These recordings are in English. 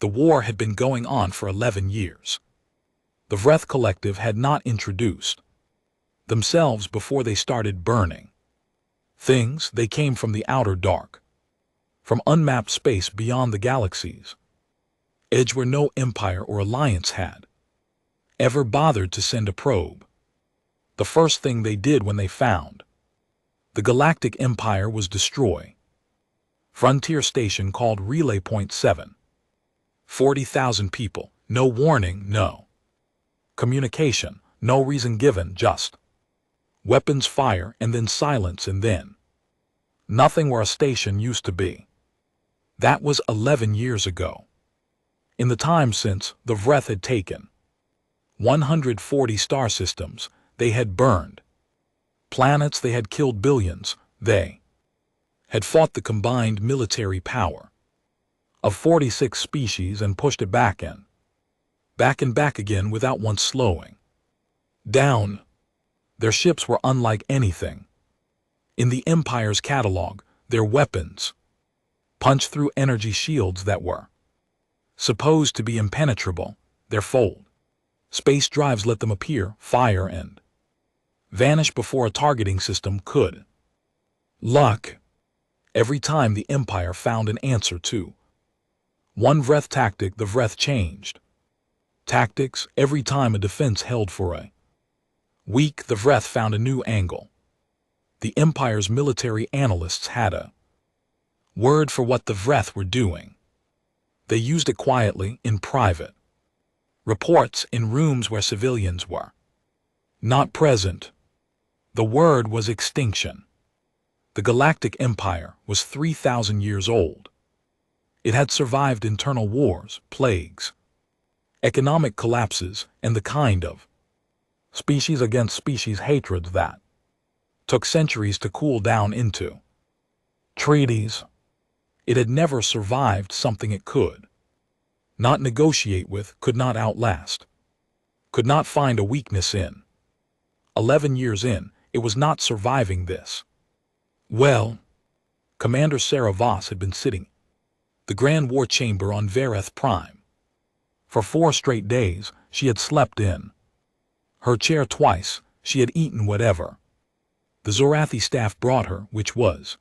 The war had been going on for 11 years. The Vreth Collective had not introduced themselves before they started burning things. They came from the outer dark, from unmapped space beyond the galaxies, edge where no empire or alliance had ever bothered to send a probe. The first thing they did when they found the Galactic Empire was destroy frontier station called Relay Point 7. 40,000 people, no warning, no communication, no reason given, just weapons fire and then silence and then nothing where a station used to be. That was 11 years ago. In the time since, the Vreth had taken 140 star systems, they had burned planets, they had killed billions, they had fought the combined military power of 46 species and pushed it back and back again without once slowing down. Their ships were unlike anything in the Empire's catalog. Their weapons punched through energy shields that were supposed to be impenetrable. Their fold space drives let them appear, fire, and vanish before a targeting system could lock. Every time the Empire found an answer to one Vreth tactic, the Vreth changed tactics. Every time a defense held for a week, the Vreth found a new angle. The Empire's military analysts had a word for what the Vreth were doing. They used it quietly, in private reports, in rooms where civilians were not present. The word was extinction. The Galactic Empire was 3,000 years old. It had survived internal wars, plagues, economic collapses, and the kind of species against species hatred that took centuries to cool down into treaties. It had never survived something it could not negotiate with, could not outlast, could not find a weakness in. 11 years in, it was not surviving this. Well, Commander Sarah Voss had been sitting the Grand War Chamber on Vareth Prime. For 4 straight days, she had slept in her chair twice. She had eaten whatever the Zorathi staff brought her, which was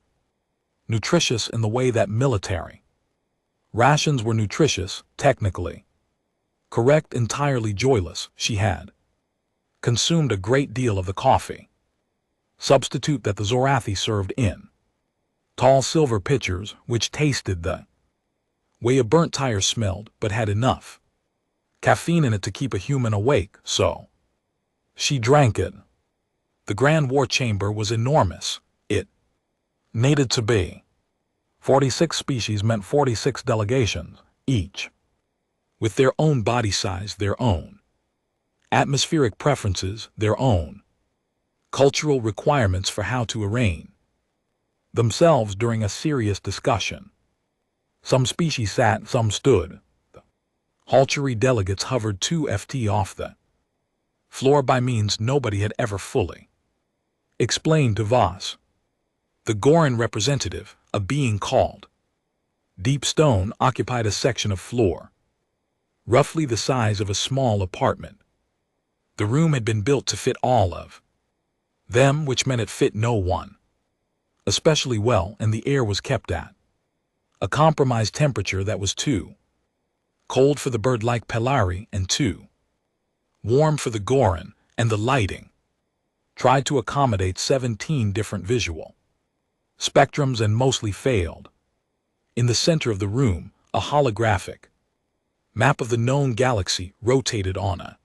nutritious in the way that military rations were nutritious, technically correct, entirely joyless. She had consumed a great deal of the coffee substitute that the Zorathi served in tall silver pitchers, which tasted the way a burnt tire smelled, but had enough caffeine in it to keep a human awake, so she drank it. The Grand War Chamber was enormous. It needed to be 46 species, meant 46 delegations, each with their own body size, their own atmospheric preferences, their own cultural requirements for how to arraign themselves during a serious discussion. Some species sat, some stood. The Halchery delegates hovered 2 ft off the floor by means nobody had ever fully explained to Voss. The Goran representative, a being called Deep Stone, occupied a section of floor roughly the size of a small apartment. The room had been built to fit all of them, which meant it fit no one especially well, and the air was kept at a compromised temperature that was too cold for the bird-like Pelari and too warm for the Goran, and the lighting tried to accommodate 17 different visual spectrums and mostly failed. In the center of the room, a holographic map of the known galaxy rotated on a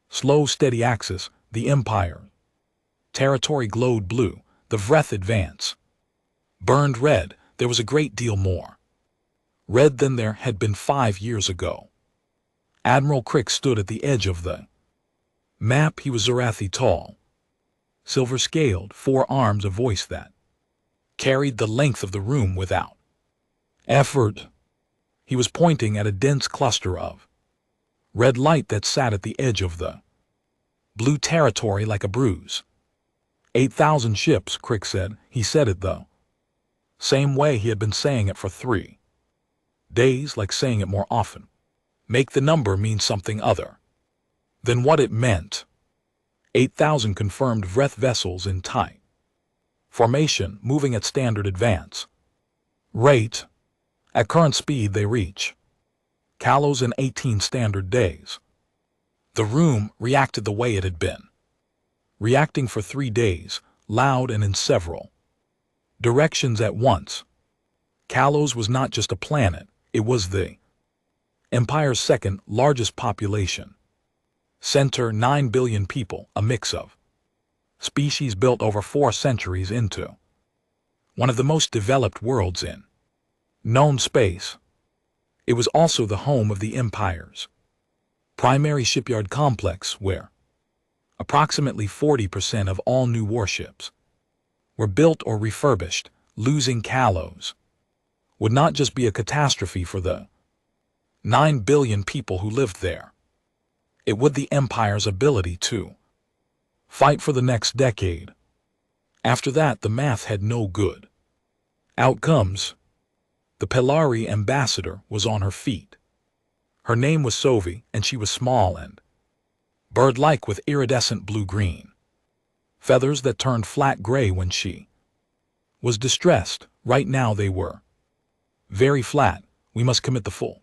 slow, steady axis. The Empire territory glowed blue. The Vreth advance burned red. There was a great deal more red than there had been 5 years ago. Admiral Crick stood at the edge of the map. He was Zorathi tall, silver-scaled, 4 arms, a voice that carried the length of the room without effort. He was pointing at a dense cluster of red light that sat at the edge of the blue territory like a bruise. 8,000 ships, Crick said. He said it the same way he had been saying it for 3 Days like saying it more often. Make the number mean something other than what it meant. 8,000 confirmed Vreth vessels in tight formation, moving at standard advance rate. At current speed they reach Kalos in 18 standard days. The room reacted the way it had been reacting for 3 days, loud and in several directions at once. Kalos was not just a planet, it was the Empire's second largest population. Center 9 billion people, a mix of species built over 4 centuries into one of the most developed worlds in known space. It was also the home of the Empire's primary shipyard complex, where approximately 40% of all new warships were built or refurbished. Losing Kalos would not just be a catastrophe for the 9 billion people who lived there. It would the Empire's ability to fight for the next decade. After that, the math had no good outcomes. The Pelari ambassador was on her feet. Her name was Sovi, and she was small and bird-like with iridescent blue-green feathers that turned flat gray when she was distressed. Right now they were very flat. We must commit the full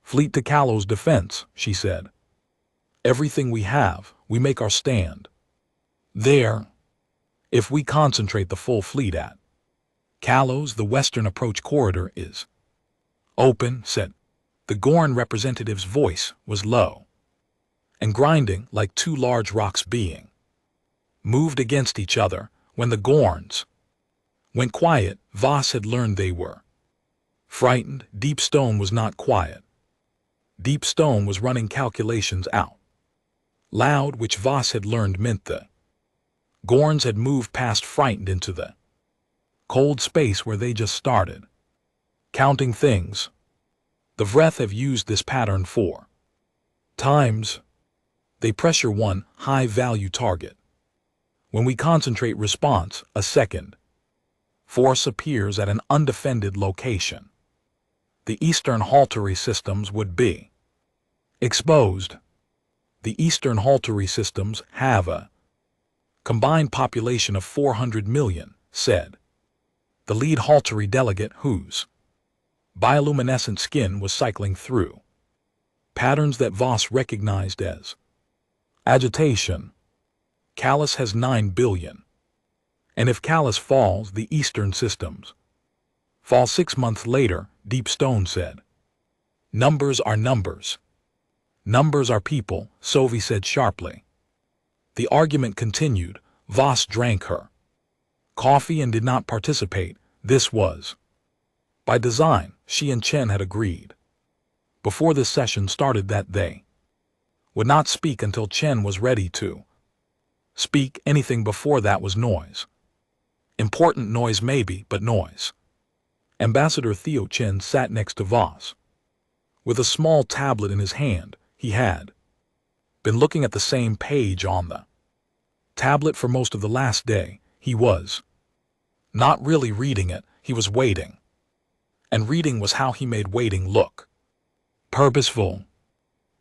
fleet to Kalos' defense, she said. Everything we have, we make our stand there. If we concentrate the full fleet at Kalos, the western approach corridor is open, said. The Gorn representative's voice was low and grinding, like 2 large rocks being moved against each other. When the Gorns went quiet, Voss had learned they were frightened. Deep Stone was not quiet. Deep Stone was running calculations out loud, which Voss had learned meant the Gorns had moved past frightened into the cold space where they just started counting things. The Vreth have used this pattern 4 times. They pressure one high-value target. When we concentrate response, a second force appears at an undefended location. The Eastern Haltery systems would be exposed. The Eastern Haltery systems have a combined population of 400 million, said the lead Haltery delegate, whose bioluminescent skin was cycling through patterns that Voss recognized as agitation. Kalos has 9 billion. And if Kalos falls, the Eastern systems fall 6 months later, Deep Stone said. Numbers are numbers. Numbers are people, Sovi said sharply. The argument continued. Voss drank her coffee and did not participate. This was by design. She and Chen had agreed before this session started that they would not speak until Chen was ready to speak. Anything before that was noise. Important noise maybe, but noise. Ambassador Theo Chen sat next to Voss with a small tablet in his hand. He had been looking at the same page on the tablet for most of the last day. He was not really reading it, he was waiting. And reading was how he made waiting look purposeful.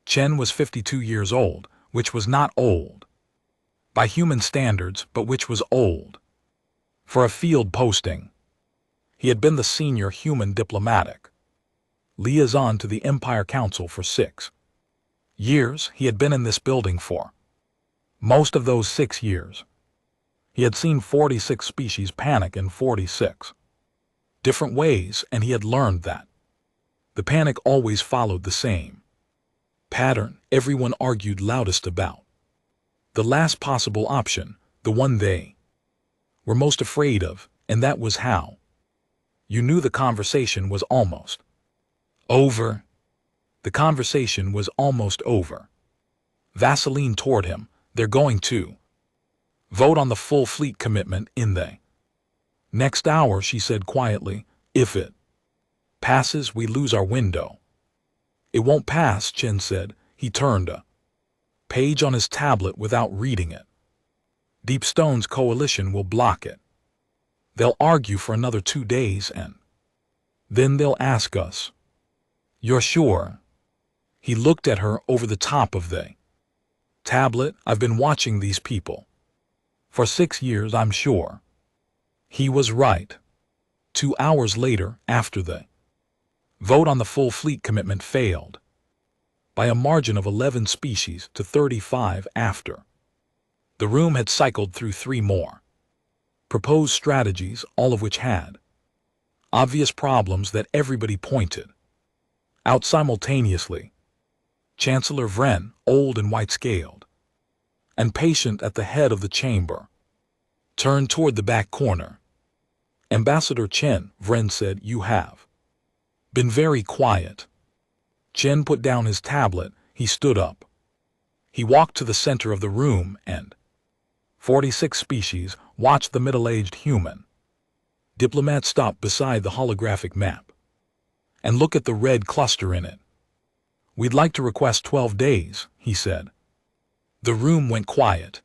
Chen was 52 years old, which was not old by human standards, but which was old for a field posting. He had been the senior human diplomatic liaison to the Empire Council for 6 years. He had been in this building for most of those 6 years. He had seen 46 species panic in 46 different ways, and he had learned that the panic always followed the same pattern. Everyone argued loudest about the last possible option, the one they were most afraid of, and that was how you knew the conversation was almost over. The conversation was almost over. Vaseline toward him. They're going to vote on the full fleet commitment in the next hour, she said quietly. If it passes, we lose our window. It won't pass, Chen said. He turned a page on his tablet without reading it. Deep Stone's coalition will block it. They'll argue for another 2 days, and then they'll ask us You're sure? He looked at her over the top of the tablet. I've been watching these people for 6 years, I'm sure. He was right. 2 hours later, after the vote on the full fleet commitment failed, by a margin of 11 species to 35 after the room had cycled through 3 more proposed strategies, all of which had obvious problems that everybody pointed out simultaneously. Chancellor Vren, old and white-scaled, and patient at the head of the chamber, turned toward the back corner. Ambassador Chen, Vren said, you have been very quiet. Chen put down his tablet. He stood up. He walked to the center of the room and 46 species watched the middle-aged human diplomat stop beside the holographic map and look at the red cluster in it. We'd like to request 12 days, he said. The room went quiet.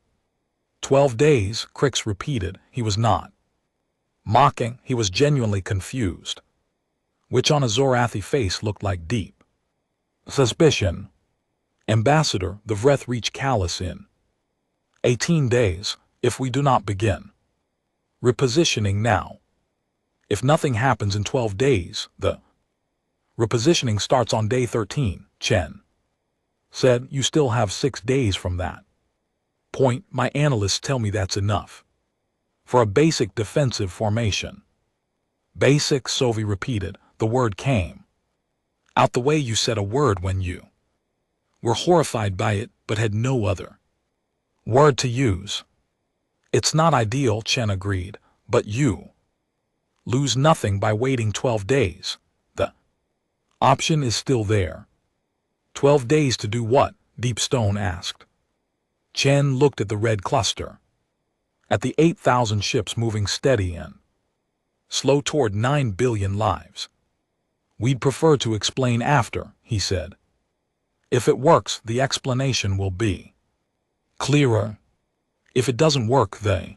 12 days, Crix repeated. He was not mocking, he was genuinely confused, which on a Zorathi face looked like deep suspicion. Ambassador, the Vreth reached callous in 18 days, if we do not begin repositioning now. If nothing happens in 12 days, the repositioning starts on day 13, Chen said. You still have 6 days from that point. My analysts tell me that's enough for a basic defensive formation. Basic, Sophie repeated. The word came out the way you said a word when you were horrified by it but had no other word to use. It's not ideal, Chen agreed, but you lose nothing by waiting 12 days. The option is still there. 12 days to do what? Deepstone asked. Chen looked at the red cluster, at the 8,000 ships moving steady and slow toward 9 billion lives. We'd prefer to explain after, he said. If it works, the explanation will be clearer. If it doesn't work, the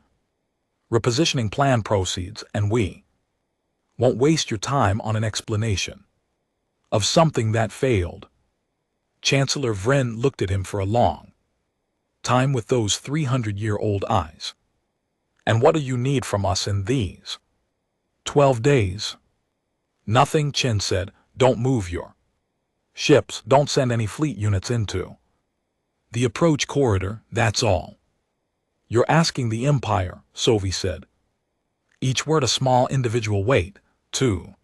repositioning plan proceeds, and we won't waste your time on an explanation of something that failed. Chancellor Vren looked at him for a long time with those 300-year-old eyes. And what do you need from us in these 12 days? Nothing, Chen said. Don't move your ships. Don't send any fleet units into the approach corridor, that's all. You're asking the Empire, Sophie said. Each word a small individual weight, to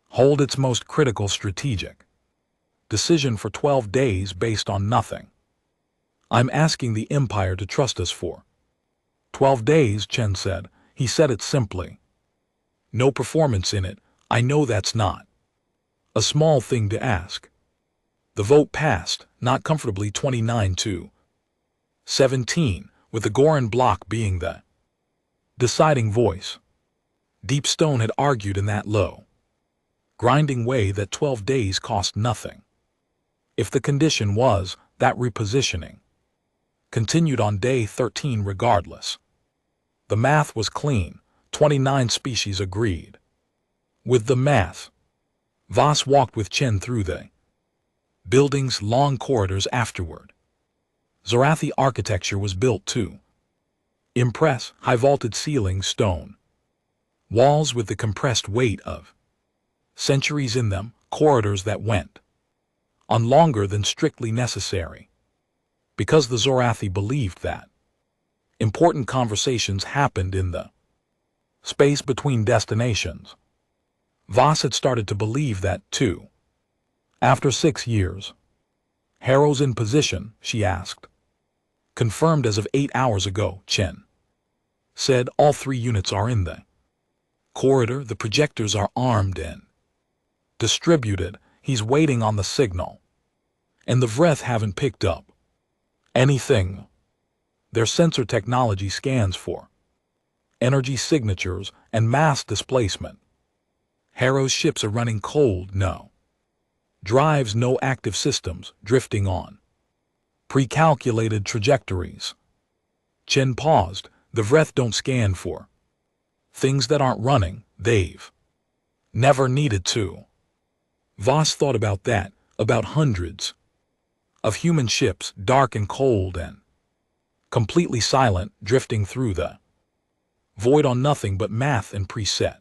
hold its most critical strategic decision for 12 days based on nothing. I'm asking the Empire to trust us for 12 days, Chen said. He said it simply. No performance in it. I know that's not a small thing to ask. The vote passed, not comfortably 29-17, with the Goran bloc being the deciding voice. Deepstone had argued in that low, grinding way that 12 days cost nothing. If the condition was that repositioning continued on day 13 regardless. The math was clean. 29 species agreed with the math. Voss walked with Chen through the building's long corridors afterward. Zorathi architecture was built to impress. High-vaulted ceilings, stone walls with the compressed weight of centuries in them, corridors that went on longer than strictly necessary, because the Zorathi believed that important conversations happened in the space between destinations. Voss had started to believe that, too. After 6 years. Harrow's in position, she asked. Confirmed as of 8 hours ago, Chen said. All 3 units are in the corridor. The projectors are armed and distributed. He's waiting on the signal. And the Vreth haven't picked up anything. Their sensor technology scans for energy signatures and mass displacement. Harrow's ships are running cold, no drives, no active systems, drifting on pre-calculated trajectories. Chen paused. The Vreth don't scan for things that aren't running. They've never needed to. Voss thought about that, about hundreds of human ships, dark and cold and completely silent, drifting through the void on nothing but math and preset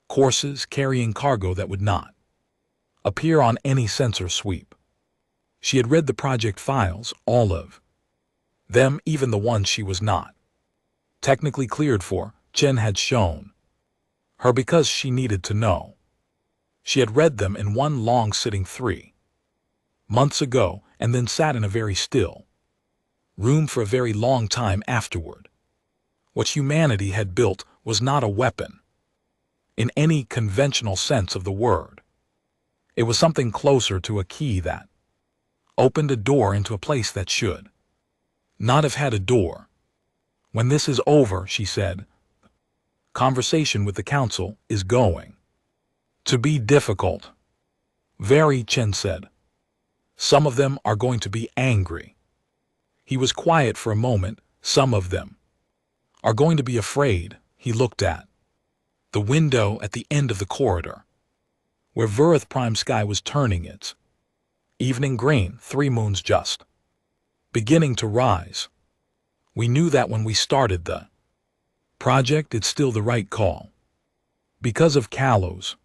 courses, carrying cargo that would not appear on any sensor sweep. She had read the project files, all of them, even the ones she was not technically cleared for. Chen had shown her because she needed to know. She had read them in one long sitting 3 months ago, and then sat in a very still room for a very long time afterward. What humanity had built was not a weapon in any conventional sense of the word. It was something closer to a key that opened a door into a place that should not have had a door. When this is over, she said, conversation with the council is going to be difficult. Very, Chen said. Some of them are going to be angry. He was quiet for a moment. Some of them are going to be afraid. He looked at the window at the end of the corridor, where Verith Prime sky was turning its evening green, 3 moons just beginning to rise. We knew that when we started the project. It's still the right call. Because of Kalos.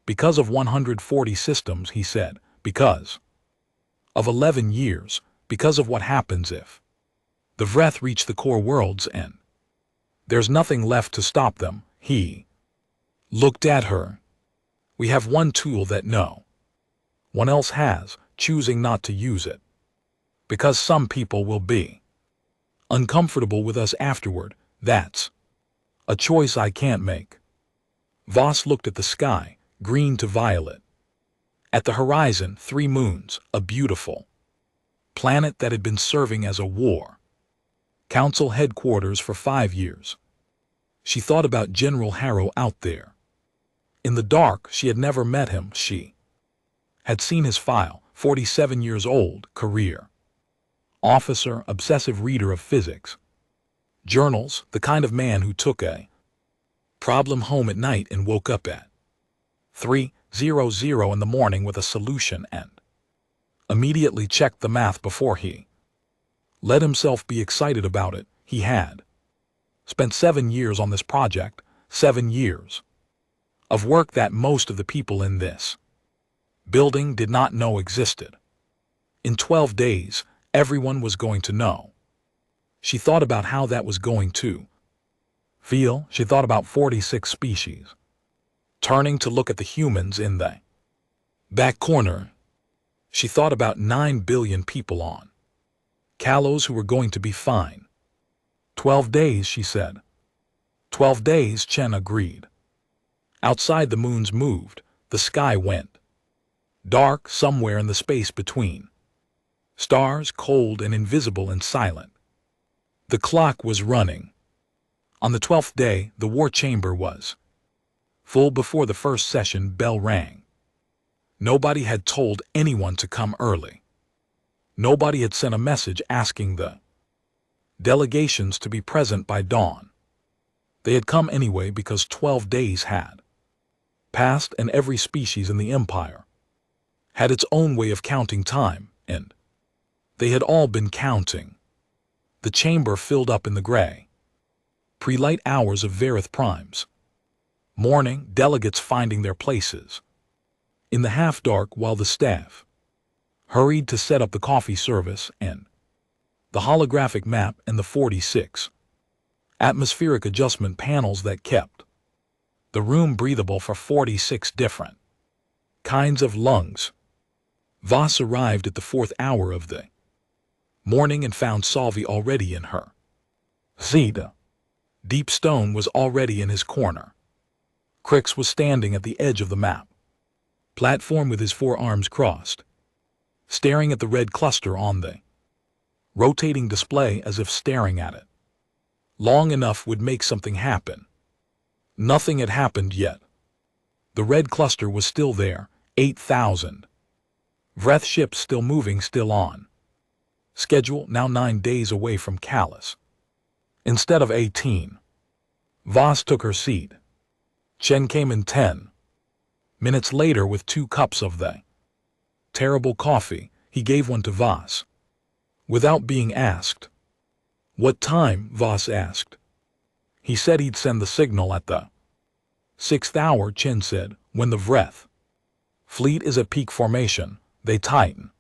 Because of 140 systems, he said. Because of 11 years. Because of what happens if the Vreth reach the core worlds and there's nothing left to stop them. He looked at her. We have one tool that no one else has, choosing not to use it. Because some people will be uncomfortable with us afterward. That's a choice I can't make. Voss looked at the sky, green to violet. At the horizon, 3 moons, a beautiful planet that had been serving as a war council headquarters for 5 years. She thought about General Harrow out there. In the dark, she had never met him. She had seen his file, 47 years old, career officer, obsessive reader of physics journals, the kind of man who took a problem home at night and woke up at 3:00 in the morning with a solution and immediately checked the math before he let himself be excited about it. He had spent 7 years on this project, 7 years of work that most of the people in this building did not know existed. In 12 days, everyone was going to know. She thought about how that was going to feel. She thought about 46 species. Turning to look at the humans in the back corner, she thought about 9 billion people on Kalos who were going to be fine. 12 days, she said. 12 days, Chen agreed. Outside, the moons moved. The sky went dark somewhere in the space between stars, cold and invisible and silent. The clock was running. On the 12th day, the war chamber was full before the first session bell rang. Nobody had told anyone to come early. Nobody had sent a message asking the delegations to be present by dawn. They had come anyway because 12 days had passed and every species in the Empire had its own way of counting time, and they had all been counting. The chamber filled up in the gray pre-light hours of Verith Primes. Morning, delegates finding their places in the half-dark while the staff hurried to set up the coffee service and the holographic map and the 46 atmospheric adjustment panels that kept the room breathable for 46 different kinds of lungs. Voss arrived at the 4th hour of the morning and found Salvi already in her seat. Deep Stone was already in his corner. Crix was standing at the edge of the map platform with his 4 arms crossed, staring at the red cluster on the rotating display as if staring at it long enough would make something happen. Nothing had happened yet. The red cluster was still there, 8,000. Vreth ships still moving, still on schedule, now 9 days away from Kalos instead of 18. Voss took her seat. Chen came in 10 Minutes later, with 2 cups of the terrible coffee, he gave one to Voss. Without being asked. What time? Voss asked. He said he'd send the signal at the 6th hour, Chen said, when the Vreth fleet is at peak formation, they tighten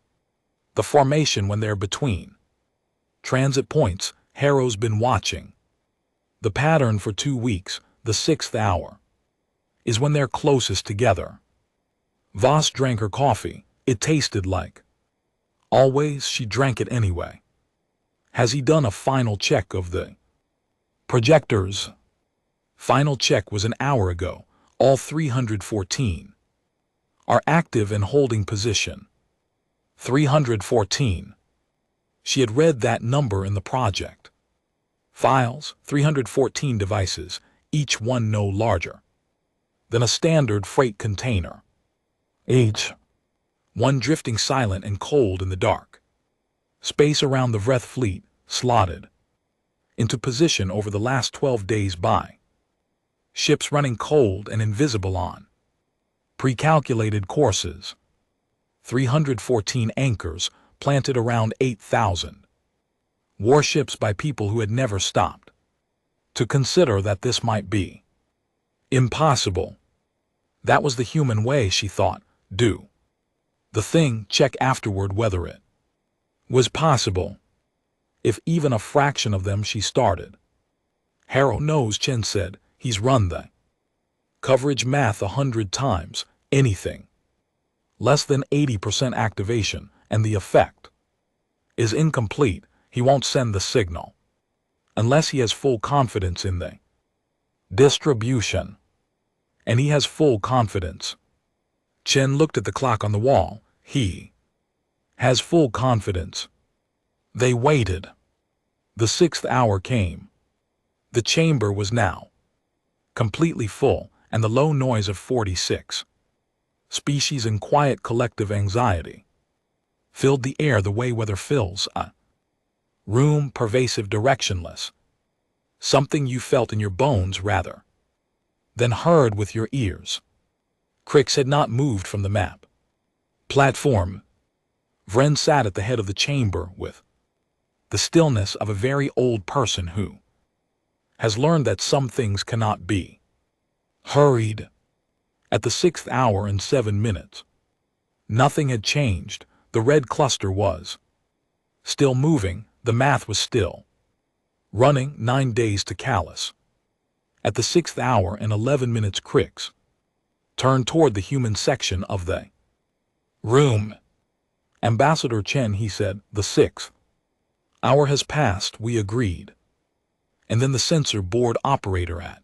the formation when they're between transit points. Harrow's been watching the pattern for 2 weeks. The 6th hour is when they're closest together. Voss drank her coffee. It tasted like always. She drank it anyway. Has he done a final check of the projectors? Final check was an hour ago. All 314 are active and holding position. 314. She had read that number in the project files. 314 devices, each one no larger than a standard freight container. Each one drifting silent and cold in the dark space around the Vreth fleet, slotted into position over the last 12 days by ships running cold and invisible on pre-calculated courses. 314 anchors planted around 8,000 warships by people who had never stopped to consider that this might be impossible. That was the human way, she thought. Do the thing, check afterward whether it was possible. If even a fraction of them, she started. Harrow knows, Chen said. He's run the coverage math 100 times. Anything less than 80% activation and the effect is incomplete. He won't send the signal unless he has full confidence in the distribution. And he has full confidence. Chen looked at the clock on the wall. He has full confidence. They waited. The 6th hour came. The chamber was now completely full, and the low noise of 46 species in quiet collective anxiety filled the air the way weather fills a room, pervasive, directionless. Something you felt in your bones rather than heard with your ears. Crix had not moved from the map platform. Vren sat at the head of the chamber with the stillness of a very old person who has learned that some things cannot be hurried. At the 6th hour and 7 minutes, nothing had changed. The red cluster was still moving. The math was still running. 9 days to Callus. At the 6th hour and 11 minutes, Crix turned toward the human section of the room. Ambassador Chen, he said, the 6th hour has passed, we agreed. And then the sensor board operator at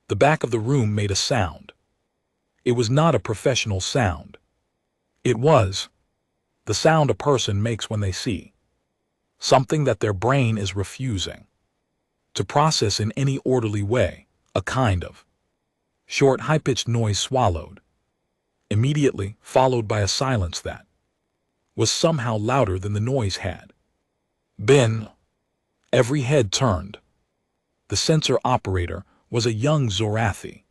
the back of the room made a sound. It was not a professional sound. It was the sound a person makes when they see something that their brain is refusing to process in any orderly way, a kind of short, high-pitched noise swallowed, immediately followed by a silence that was somehow louder than the noise had been. Every head turned. The sensor operator was a young Zorathi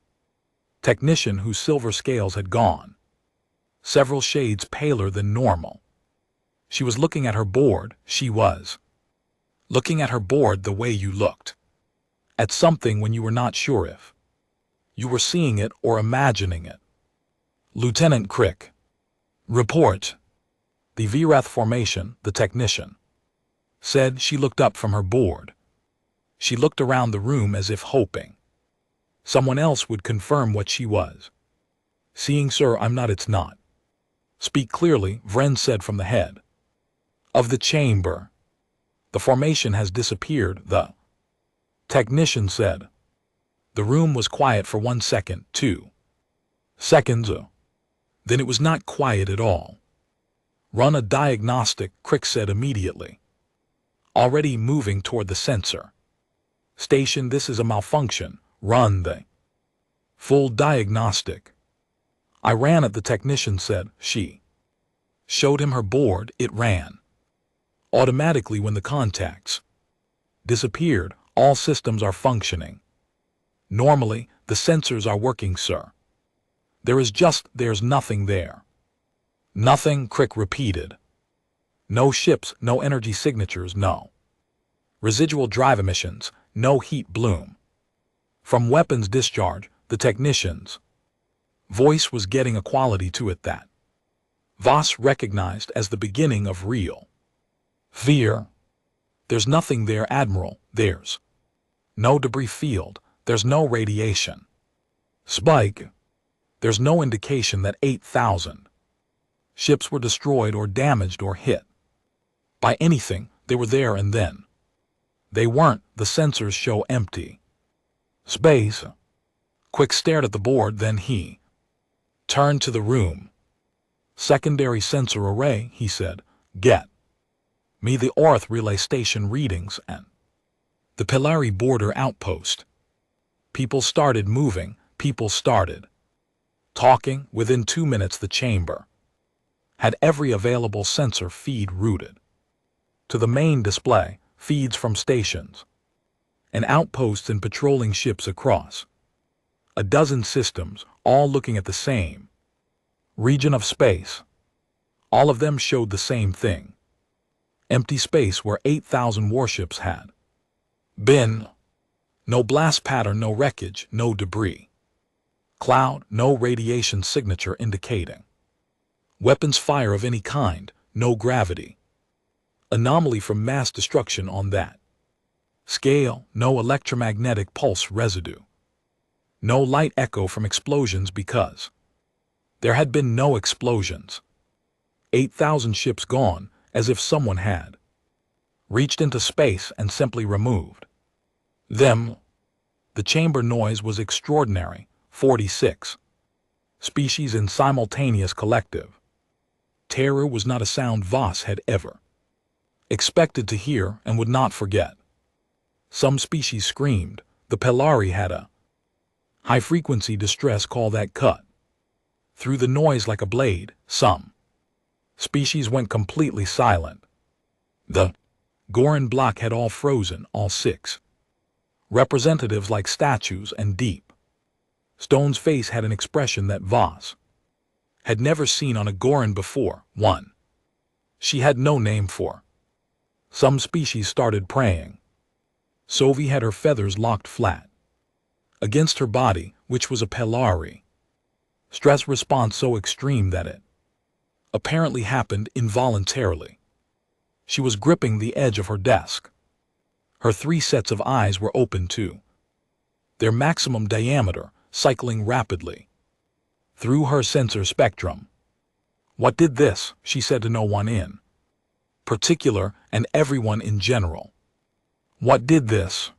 technician whose silver scales had gone several shades paler than normal. She was looking at her board. She was looking at her board the way you looked at something when you were not sure if you were seeing it or imagining it. Lieutenant Crick. Report. The Vreth formation, the technician said. She looked up from her board. She looked around the room as if hoping someone else would confirm what she was seeing. Sir, I'm not. It's not. Speak clearly, Vren said from the head of the chamber. The formation has disappeared, the technician said. The room was quiet for 1 second, 2 seconds. Then it was not quiet at all. Run a diagnostic, Crick said immediately, already moving toward the sensor station. This is a malfunction. Run the full diagnostic. I ran it, the technician said. She showed him her board. It ran automatically when the contacts disappeared. All systems are functioning normally. The sensors are working, sir. There's nothing there. Nothing, Crick repeated. No ships, no energy signatures, no residual drive emissions, no heat bloom. From weapons discharge, the technician's voice was getting a quality to it that Voss recognized as the beginning of real fear. There's nothing there, Admiral. There's no debris field. There's no radiation spike. There's no indication that 8,000 ships were destroyed or damaged or hit by anything. They were there and then they weren't. The sensors show empty space. Quick stared at the board, then he turned to the room. Secondary sensor array, he said. Get me the Orth relay station readings and the Pilari border outpost. People started moving. People started talking. Within 2 minutes, the chamber had every available sensor feed routed to the main display, feeds from stations and outposts and patrolling ships across a dozen systems, all looking at the same region of space. All of them showed the same thing. Empty space where 8,000 warships had been. No blast pattern, no wreckage, no debris cloud, no radiation signature indicating weapons fire of any kind, no gravity anomaly from mass destruction on that scale, no electromagnetic pulse residue, no light echo from explosions because there had been no explosions. 8,000 ships gone, as if someone had reached into space and simply removed them. The chamber noise was extraordinary. 46 species in simultaneous collective terror was not a sound Voss had ever expected to hear and would not forget. Some species screamed. The Pilari had a high-frequency distress call that cut through the noise like a blade. Some species went completely silent. The Goran block had all frozen, all 6 representatives like statues, and Deep Stone's face had an expression that Voss had never seen on a Goran before. One she had no name for. Some species started praying. Sophie had her feathers locked flat against her body, which was a Pilari stress response so extreme that it apparently happened involuntarily. She was gripping the edge of her desk. Her 3 sets of eyes were open to their maximum diameter, cycling rapidly through her sensor spectrum. What did this? She said to no one in particular and everyone in general. What did this?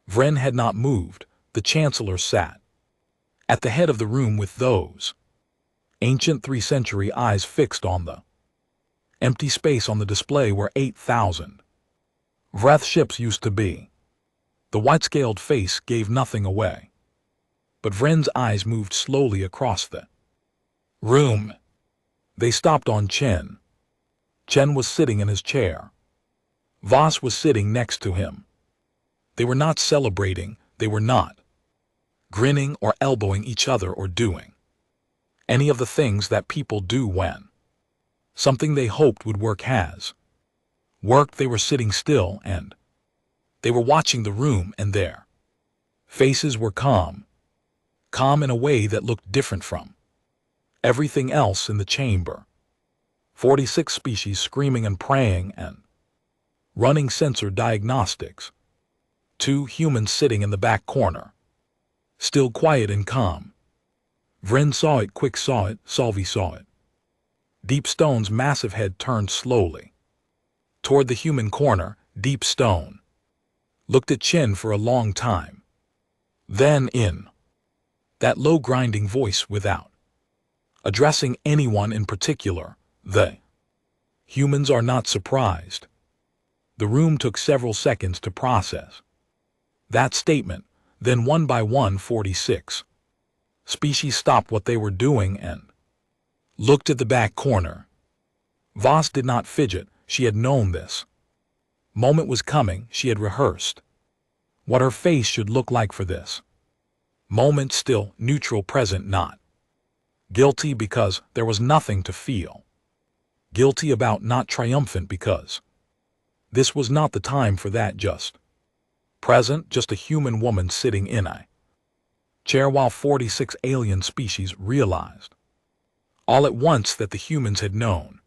Vren had not moved. The Chancellor sat at the head of the room with those ancient 3th-century eyes fixed on the empty space on the display where 8,000 Vreth ships used to be. The white-scaled face gave nothing away. But Vren's eyes moved slowly across the room. They stopped on Chen. Chen was sitting in his chair. Voss was sitting next to him. They were not celebrating, they were not grinning or elbowing each other or doing any of the things that people do when something they hoped would work has worked. They were sitting still and they were watching the room, and their faces were calm in a way that looked different from everything else in the chamber. 46 species screaming and praying and running sensor diagnostics. 2 humans sitting in the back corner, still quiet and calm. Vren saw it, Quick saw it, Solvi saw it. Deep Stone's massive head turned slowly toward the human corner. Deep Stone looked at Chen for a long time. Then in that low grinding voice, without addressing anyone in particular, the humans are not surprised. The room took several seconds to process that statement. Then one by one 46 species stopped what they were doing and looked at the back corner. Voss did not fidget. She had known this moment was coming. She had rehearsed what her face should look like for this moment. Still, neutral, present, not Guilty because there was nothing to feel. Guilty about not triumphant because this was not the time for that. Just present, just a human woman sitting in a chair while 46 alien species realized all at once that the humans had known.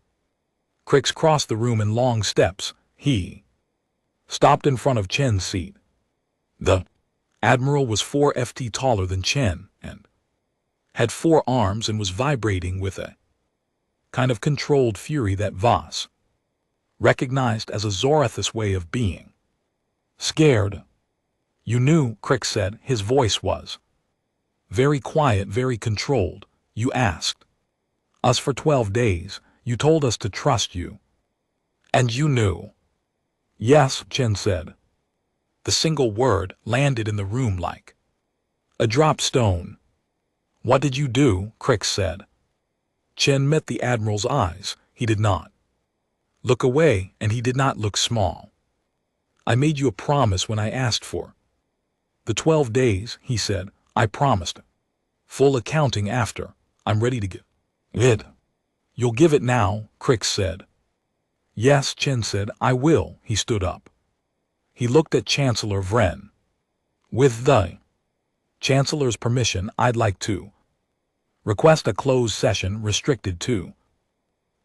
Crix crossed the room in long steps. He stopped in front of Chen's seat. The Admiral was 4 ft taller than Chen and had 4 arms and was vibrating with a kind of controlled fury that Voss recognized as a Zoroastrian way of being. Scared? You knew, Crix said. His voice was very quiet, very controlled. You asked us for 12 days. You told us to trust you. And you knew. Yes, Chen said. The single word landed in the room like a dropped stone. What did you do? Crix said. Chen met the Admiral's eyes. He did not look away, and he did not look small. I made you a promise when I asked for the 12 days, he said. I promised. Full accounting after. I'm ready to give it. You'll give it now, Crix said. Yes, Chen said. I will. He stood up. He looked at Chancellor Vren. With the Chancellor's permission, I'd like to request a closed session restricted to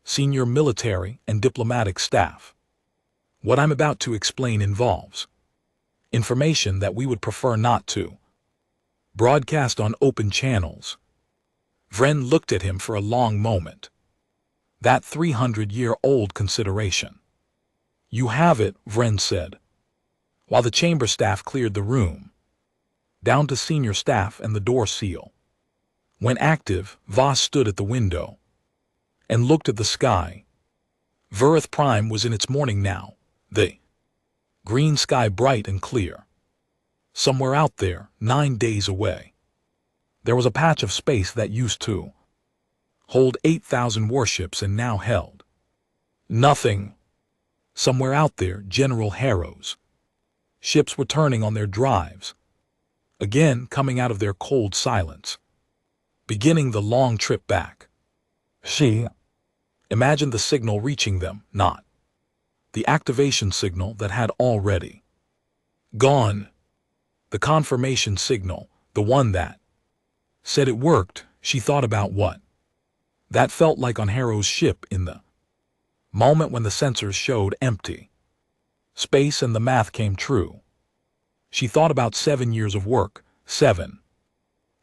senior military and diplomatic staff. What I'm about to explain involves information that we would prefer not to broadcast on open channels. Vren looked at him for a long moment. That 300-year-old consideration. You have it, Vren said, while the chamber staff cleared the room, down to senior staff and the door seal. When active, Voss stood at the window and looked at the sky. Verith Prime was in its morning now, the green sky bright and clear. Somewhere out there, 9 days away, there was a patch of space that used to hold 8,000 warships and now held nothing. Somewhere out there, General Harrow's ships were turning on their drives, again coming out of their cold silence, beginning the long trip back. She imagined the signal reaching them, not the activation signal that had already gone. The confirmation signal, the one that said it worked. She thought about what that felt like on Harrow's ship in the moment when the sensors showed empty space and the math came true. She thought about 7 years of work, 7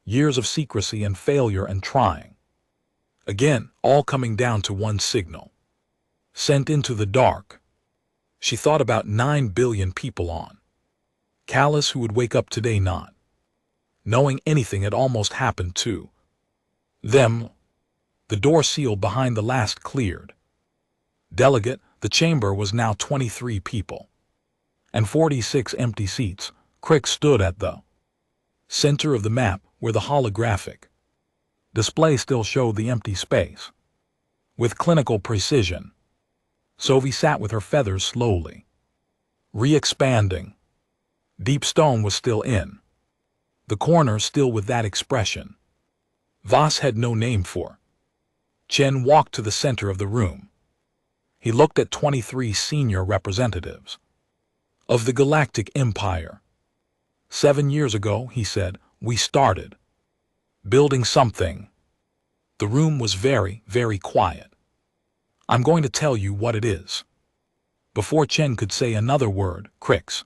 years of secrecy and failure and trying. Again, all coming down to one signal, sent into the dark. She thought about 9 billion people on Callus who would wake up today not knowing anything had almost happened to them. The door seal behind the last cleared. Delegate, the chamber was now 23 people and 46 empty seats. Crix stood at the center of the map where the holographic display still showed the empty space. With clinical precision, Sophie sat with her feathers slowly re-expanding. Deep stone was still in the corner, still with that expression Voss had no name for. Chen walked to the center of the room. He looked at 23 senior representatives of the Galactic Empire. 7 years ago, he said, we started building something. The room was very, very quiet. I'm going to tell you what it is. Before Chen could say another word, Crix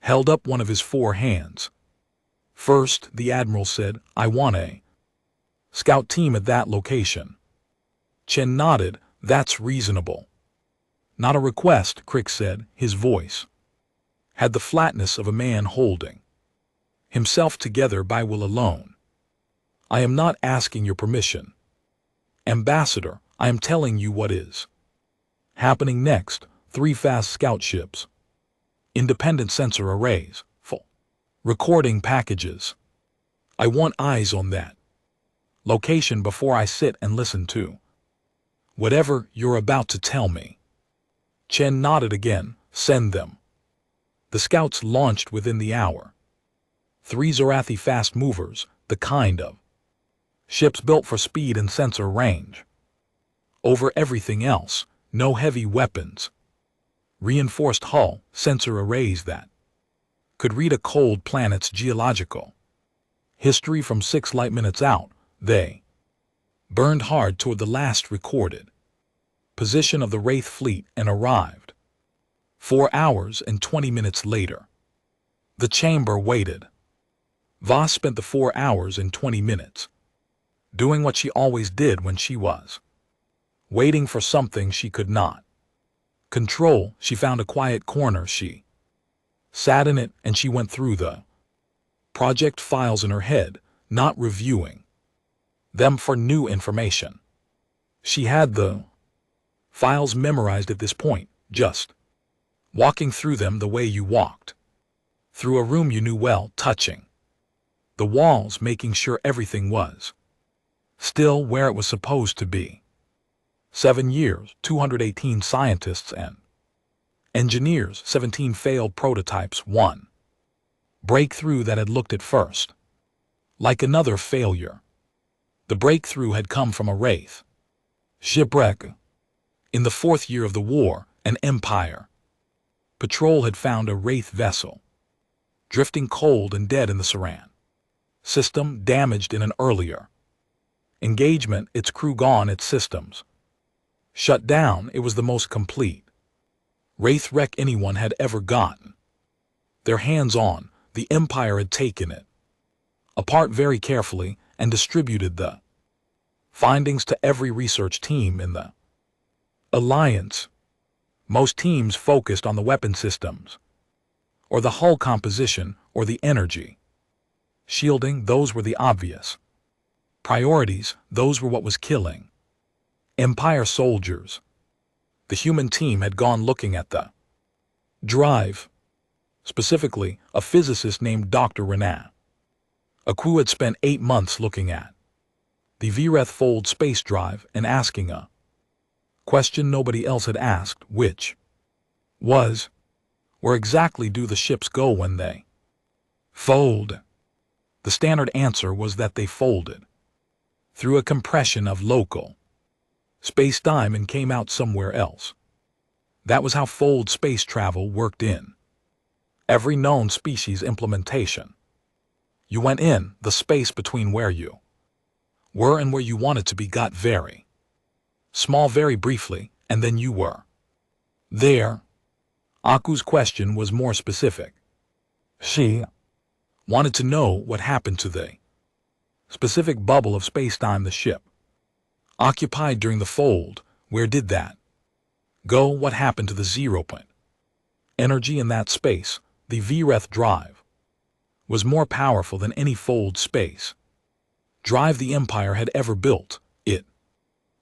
held up one of his 4 hands. First, the Admiral said, I want a scout team at that location. Chen nodded. That's reasonable. Not a request, Crix said. His voice had the flatness of a man holding himself together by will alone. I am not asking your permission, Ambassador. I am telling you what is happening next. 3 fast scout ships, independent sensor arrays, full recording packages. I want eyes on that location before I sit and listen to whatever you're about to tell me. Chen nodded again. Send them. The scouts launched within the hour. 3 Zorathi fast movers, the kind of Ships built for speed and sensor range. Over everything else, no heavy weapons. Reinforced hull, sensor arrays that could read a cold planet's geological history from 6 light minutes out. They burned hard toward the last recorded position of the Wraith fleet and arrived 4 hours and 20 minutes later. The chamber waited. Voss spent the 4 hours and 20 minutes doing what she always did when she was waiting for something she could not control. She found a quiet corner. She sat in it and she went through the project files in her head, not reviewing them for new information. She had the files memorized at this point, just walking through them the way you walked through a room you knew well, touching the walls, making sure everything was still where it was supposed to be. 7 years, 218 scientists and engineers, 17 failed prototypes, 1 breakthrough that had looked at first like another failure. The breakthrough had come from a Wraith shipwreck. In the 4th year of the war, an Empire patrol had found a Wraith vessel drifting cold and dead in the Saran system, damaged in an earlier engagement, its crew gone, its systems shut down. It was the most complete Wraith wreck anyone had ever gotten their hands on. The Empire had taken it apart very carefully and distributed the findings to every research team in the Alliance. Most teams focused on the weapon systems, or the hull composition, or the energy shielding. Those were the obvious priorities. Those were what was killing Empire soldiers. The human team had gone looking at the drive. Specifically, a physicist named Dr. Renan. A crew had spent 8 months looking at the Vreth Fold space drive and asking a question nobody else had asked, which was, where exactly do the ships go when they fold? The standard answer was that they folded through a compression of local space-time and came out somewhere else. That was how fold space travel worked in every known species implementation. You went in, the space between where you were and where you wanted to be got very small very briefly, and then you were there. Aku's question was more specific. She wanted to know what happened to the specific bubble of space-time the ship occupied during the fold. Where did that go? What happened to the 0 point energy in that space? The Vreth drive was more powerful than any fold space drive the Empire had ever built. It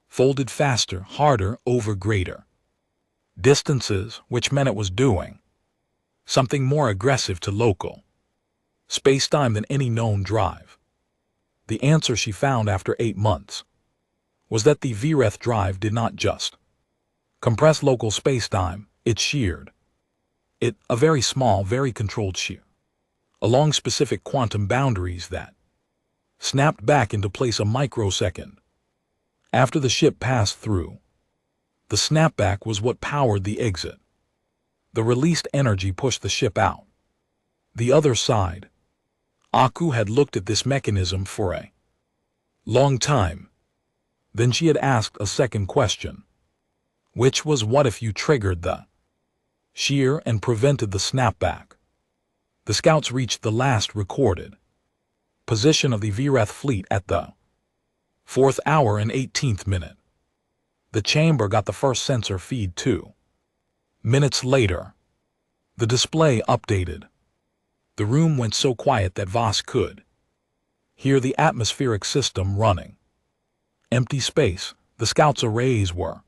folded faster, harder, over greater distances, which meant it was doing something more aggressive to local space-time than any known drive. The answer she found after 8 months was that the Vreth drive did not just compress local space-time, it sheared it, a very small, very controlled shear, along specific quantum boundaries that snapped back into place a microsecond after the ship passed through. The snapback was what powered the exit. The released energy pushed the ship out the other side. Aku had looked at this mechanism for a long time. Then she had asked a second question, which was, what if you triggered the shear and prevented the snapback? The scouts reached the last recorded position of the Vreth fleet at the 4th hour and 18th minute. The chamber got the first sensor feed 2 minutes later. The display updated. The room went so quiet that Voss could hear the atmospheric system running. Empty space. The scouts' arrays were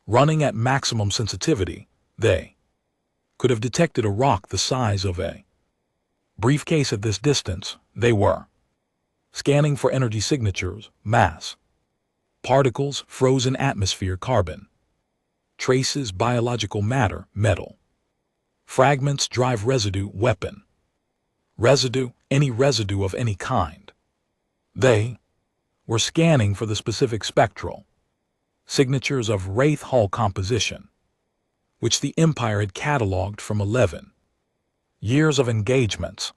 running at maximum sensitivity. They could have detected a rock the size of a briefcase at this distance. They were scanning for energy signatures, mass particles, frozen atmosphere, carbon traces, biological matter, metal fragments, drive residue, weapon residue, any residue of any kind. They were scanning for the specific spectral signatures of Wraith Hull composition, which the Empire had catalogued from 11 years of engagements.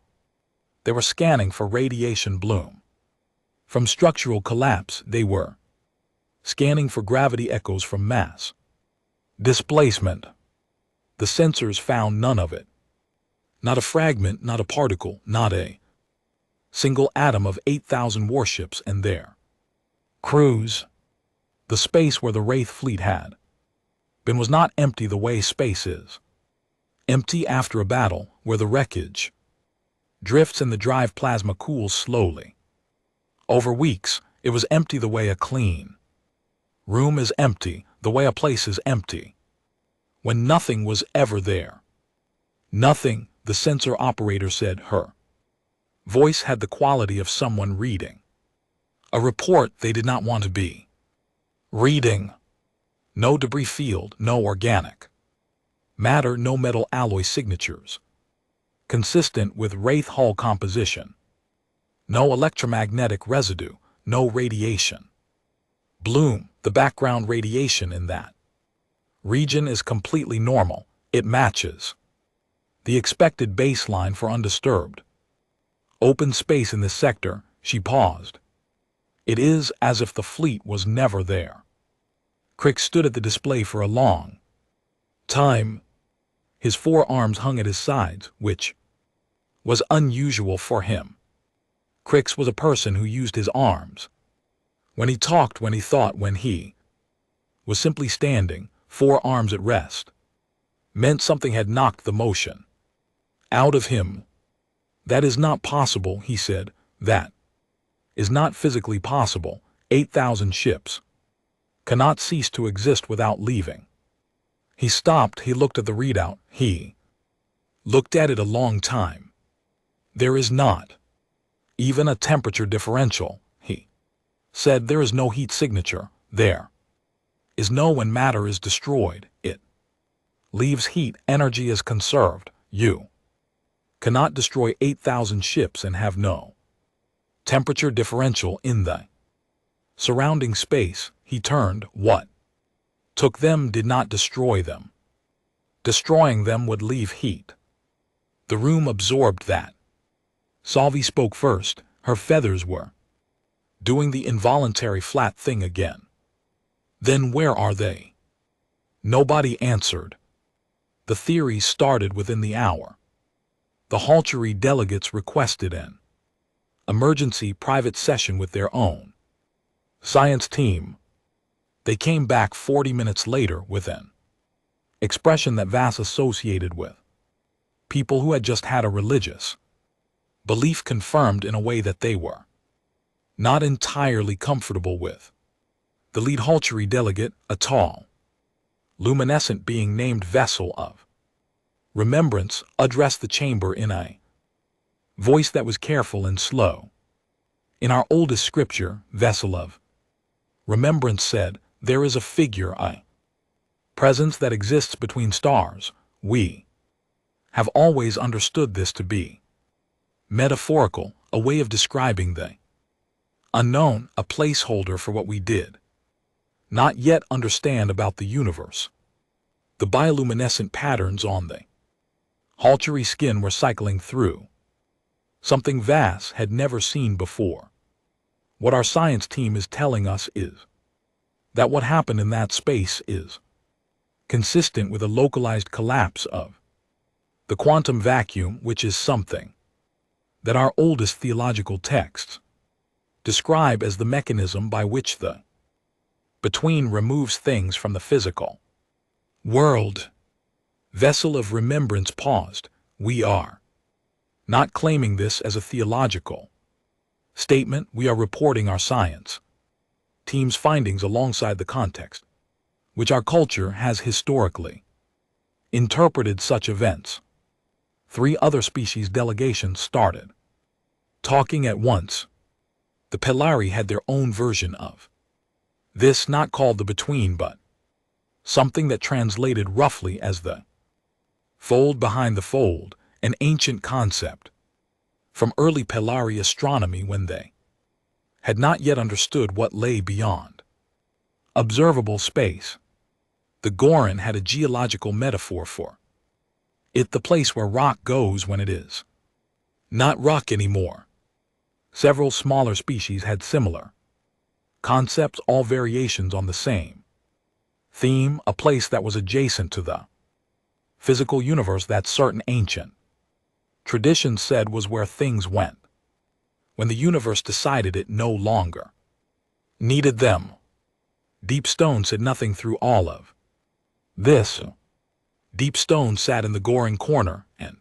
They were scanning for radiation bloom. From structural collapse, they were scanning for gravity echoes from mass displacement. The sensors found none of it. Not a fragment, not a particle, not a single atom of 8,000 warships and their crews. The space where the Wraith fleet had been was not empty the way space is. Empty after a battle, where the wreckage drifts and the drive plasma cools slowly. Over weeks, it was empty the way a clean room is empty, the way a place is empty. When nothing was ever there. Nothing, the sensor operator said. Her voice had the quality of someone reading a report they did not want to be reading. No debris field, no organic matter, no metal alloy signatures consistent with Wraith Hull composition. No electromagnetic residue, no radiation bloom. The background radiation in that region is completely normal. It matches the expected baseline for undisturbed open space in this sector. She paused. It is as if the fleet was never there. Crick stood at the display for a long time. His forearms hung at his sides, which was unusual for him. Crick was a person who used his arms when he talked, when he thought, when he was simply standing, forearms at rest, meant something had knocked the motion out of him. That is not possible, he said. That is not physically possible. 8,000 ships cannot cease to exist without leaving. He stopped. He looked at the readout. He looked at it a long time. There is not even a temperature differential, he said. There is no heat signature. There is no when matter is destroyed. It leaves heat. Energy is conserved. You cannot destroy 8,000 ships and have no temperature differential in the surrounding space. He turned. What took them did not destroy them. Destroying them would leave heat. The room absorbed that. Salvi spoke first. Her feathers were doing the involuntary flat thing again. Then where are they? Nobody answered. The theory started within the hour. The Haltery delegates requested an emergency private session with their own science team. They came back 40 minutes later with an expression that Vass associated with people who had just had a religious belief confirmed in a way that they were not entirely comfortable with. The lead Haltery delegate, a tall, luminescent being named Vessel of Remembrance, addressed the chamber in a voice that was careful and slow. In our oldest scripture, Vessel of Remembrance said, there is a figure, a presence that exists between stars. We have always understood this to be metaphorical, a way of describing the unknown, a placeholder for what we did not yet understand about the universe. The bioluminescent patterns on the Haltery skin were cycling through something Vass had never seen before. What our science team is telling us is that what happened in that space is consistent with a localized collapse of the quantum vacuum, which is something that our oldest theological texts describe as the mechanism by which the between removes things from the physical world. Vessel of Remembrance paused. We are not claiming this as a theological statement. We are reporting our science team's findings alongside the context which our culture has historically interpreted such events. 3 other species delegations started talking at once. The Pelari had their own version of this, not called the between, but something that translated roughly as the fold behind the fold, an ancient concept from early Pelari astronomy when they had not yet understood what lay beyond. Observable space. The Goran had a geological metaphor for it, the place where rock goes when it is not rock anymore. Several smaller species had similar concepts, all variations on the same theme, a place that was adjacent to the physical universe that certain ancient tradition said was where things went when the universe decided it no longer needed them. Deep Stone said nothing through all of this. Deep Stone sat in the Goran corner and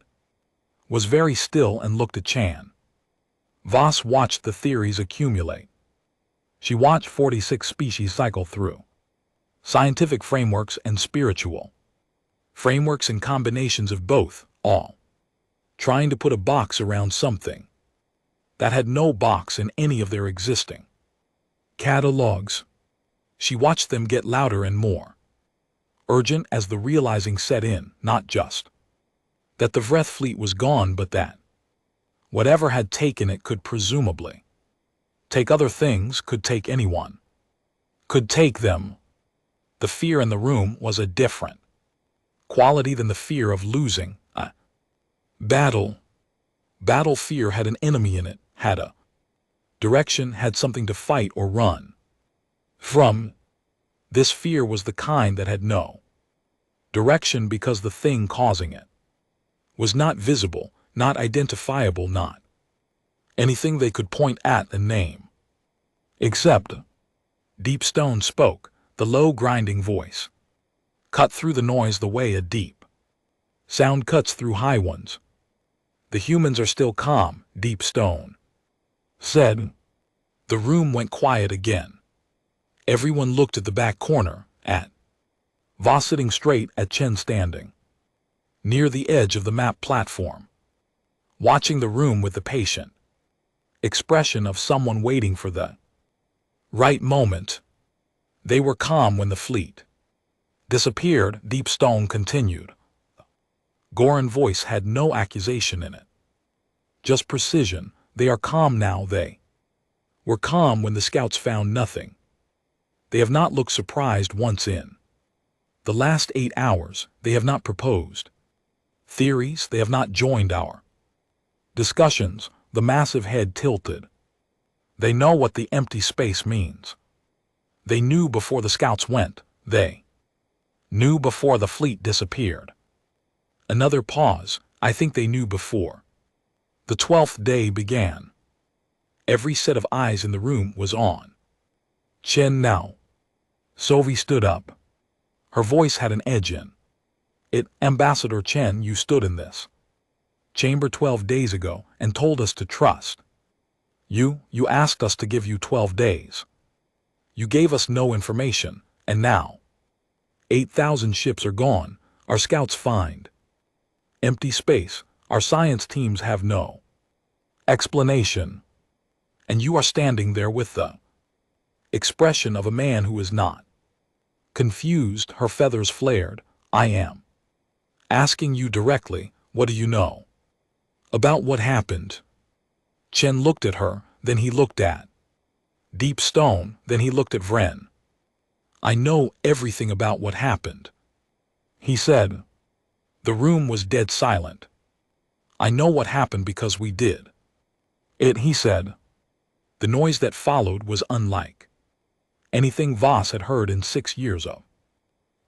was very still and looked at Chan. Voss watched the theories accumulate. She watched 46 species cycle through scientific frameworks and spiritual frameworks and combinations of both, all trying to put a box around something that had no box in any of their existing catalogs. She watched them get louder and more urgent as the realizing set in, not just that the Vreth fleet was gone, but that whatever had taken it could presumably take other things, could take anyone, could take them. The fear in the room was a different quality than the fear of losing a battle. Battle fear had an enemy in it, had a direction, had something to fight or run from. This fear was the kind that had no direction because the thing causing it was not visible, not identifiable, not anything they could point at and name. Except, Deep Stone spoke, the low grinding voice cut through the noise the way a deep sound cuts through high ones. The humans are still calm, Deep Stone said. The room went quiet again. Everyone looked at the back corner, at Voss sitting straight, at Chen standing near the edge of the map platform, watching the room with the patient expression of someone waiting for the right moment. They were calm when the fleet disappeared, Deep Stone continued. Goran's voice had no accusation in it, just precision. They are calm now. They were calm when the scouts found nothing. They have not looked surprised once in the last 8 hours. They have not proposed theories. They have not joined our discussions. The massive head tilted. They know what the empty space means. They knew before the scouts went. They knew before the fleet disappeared. Another pause. I think they knew before the 12th day began. Every set of eyes in the room was on Chen now. Sophie stood up. Her voice had an edge in it. Ambassador Chen, you stood in this chamber 12 days ago and told us to trust you. You asked us to give you 12 days. You gave us no information, and now 8,000 ships are gone. Our scouts find empty space. Our science teams have no explanation. And you are standing there with the expression of a man who is not confused. Her feathers flared. I am asking you directly, what do you know about what happened? Chen looked at her, then he looked at Deep Stone, then he looked at Vren. I know everything about what happened, he said. The room was dead silent. I know what happened because we did it, he said. The noise that followed was unlike anything Voss had heard in 6 years of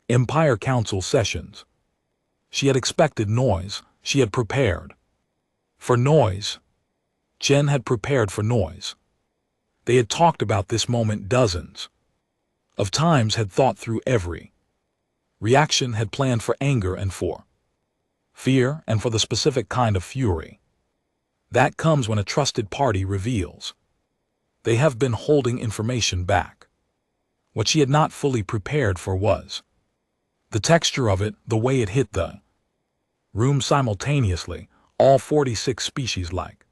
Empire Council sessions. She had expected noise. She had prepared for noise. Chen had prepared for noise. They had talked about this moment dozens of times, had thought through every reaction, had planned for anger and for fear and for the specific kind of fury that comes when a trusted party reveals they have been holding information back. What she had not fully prepared for was the texture of it, the way it hit the room simultaneously, all 46 species like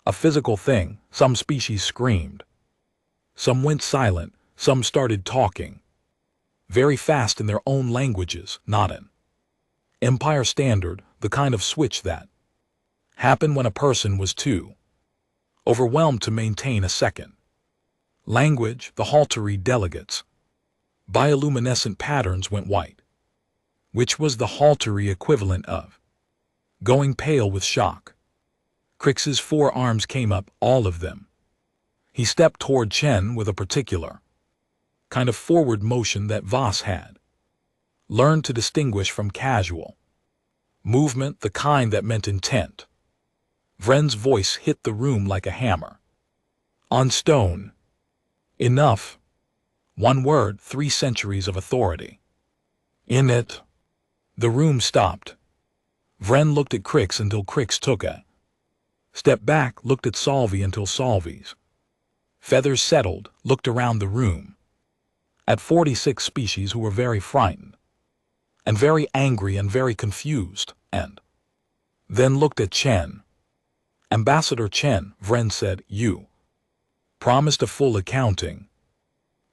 a physical thing. Some species screamed. Some went silent. Some started talking very fast in their own languages, not an Empire standard, the kind of switch that happened when a person was too overwhelmed to maintain a second Language, the haltery delegates. Bioluminescent patterns went white, which was the haltery equivalent of going pale with shock. Crix's forearms came up, all of them. He stepped toward Chen with a particular kind of forward motion that Voss had learned to distinguish from casual movement, the kind that meant intent. Vren's voice hit the room like a hammer on stone. Enough. One word, 3 centuries of authority in it. The room stopped. Vren looked at Crix until Crix took a step back, looked at Salvi until Salvi's feathers settled, looked around the room at 46 species who were very frightened and very angry and very confused, and then looked at Chen. Ambassador Chen, Vren said, you promised a full accounting.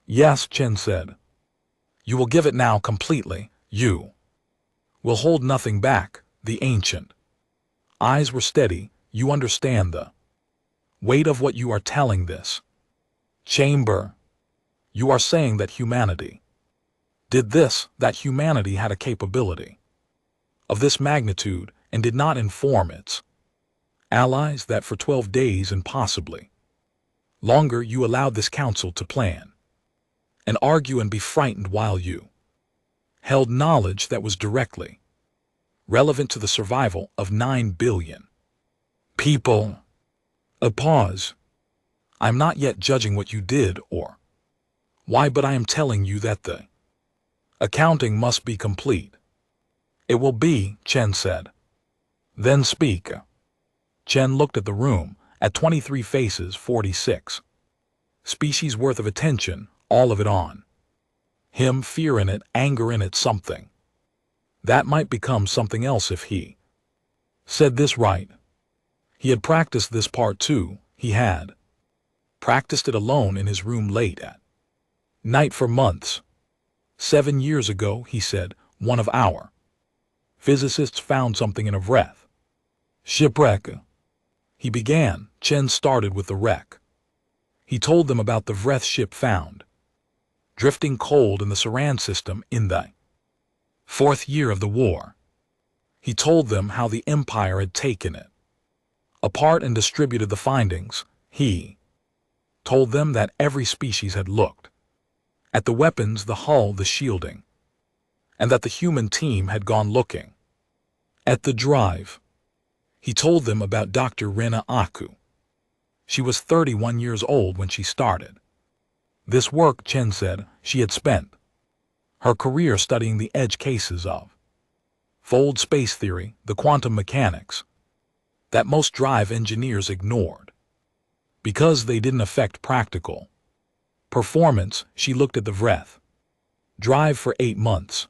Yes, Chen said. You will give it now completely. You will hold nothing back. The ancient eyes were steady. You understand the weight of what you are telling this chamber. You are saying that humanity did this, that humanity had a capability of this magnitude and did not inform its allies that for 12 days and possibly longer you allowed this council to plan and argue and be frightened while you held knowledge that was directly relevant to the survival of 9 billion people. A pause. I'm not yet judging what you did or why, but I am telling you that the accounting must be complete. It will be, Chen said. Then speak. Chen looked at the room, at 23 faces, 46 species worth of attention, all of it on him, fear in it, anger in it, something that might become something else if he said this right. He had practiced this part too. He had practiced it alone in his room late at night for months. 7 years ago, he said, one of our physicists found something in a wreath shipwreck. He began. Chen started with the wreck. He told them about the Vreth ship found drifting cold in the Saran system in the 4th year of the war. He told them how the Empire had taken it apart and distributed the findings. He told them that every species had looked at the weapons, the hull, the shielding, and that the human team had gone looking at the drive. He told them about Dr. Rena Aku. She was 31 years old when she started this work. Chen said she had spent her career studying the edge cases of fold space theory, the quantum mechanics that most drive engineers ignored because they didn't affect practical performance. She looked at the Vreth drive for 8 months.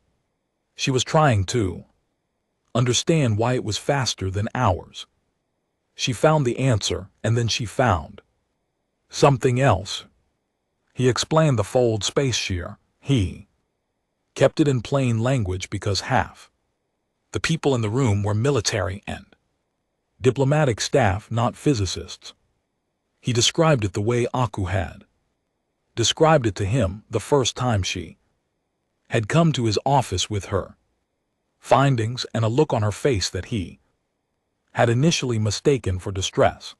She was trying to understand why it was faster than ours. She found the answer, and then she found something else. He explained the fold space shear. He kept it in plain language because half the people in the room were military and diplomatic staff, not physicists. He described it the way Aku had described it to him the first time she had come to his office with her findings and a look on her face that he had initially mistaken for distress,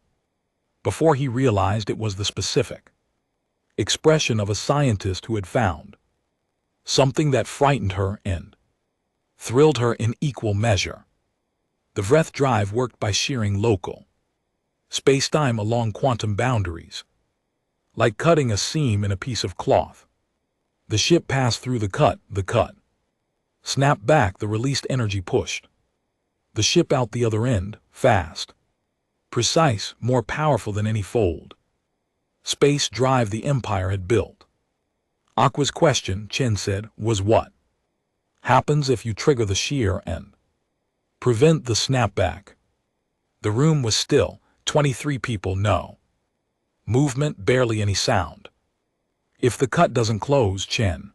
before he realized it was the specific expression of a scientist who had found something that frightened her and thrilled her in equal measure. The Vreth drive worked by shearing local space-time along quantum boundaries, like cutting a seam in a piece of cloth. The ship passed through the cut snapped back, the released energy pushed the ship out the other end, fast, precise, more powerful than any fold space drive the Empire had built. Aqua's question, Chen said, was what happens if you trigger the shear and prevent the snapback. The room was still. 23 people, no movement, barely any sound. If the cut doesn't close, Chen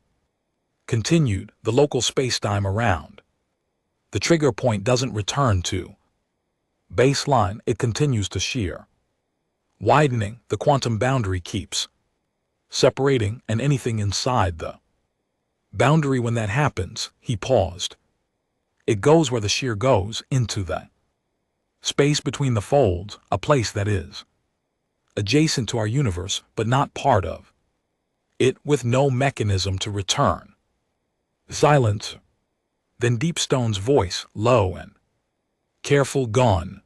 continued, the local space-time around the trigger point doesn't return to baseline, it continues to shear. Widening, the quantum boundary keeps separating and anything inside the boundary. When that happens, he paused. It goes where the shear goes, into the space between the folds, a place that is adjacent to our universe but not part of it, with no mechanism to return. Silence. Then Deepstone's voice, low and careful. Gone.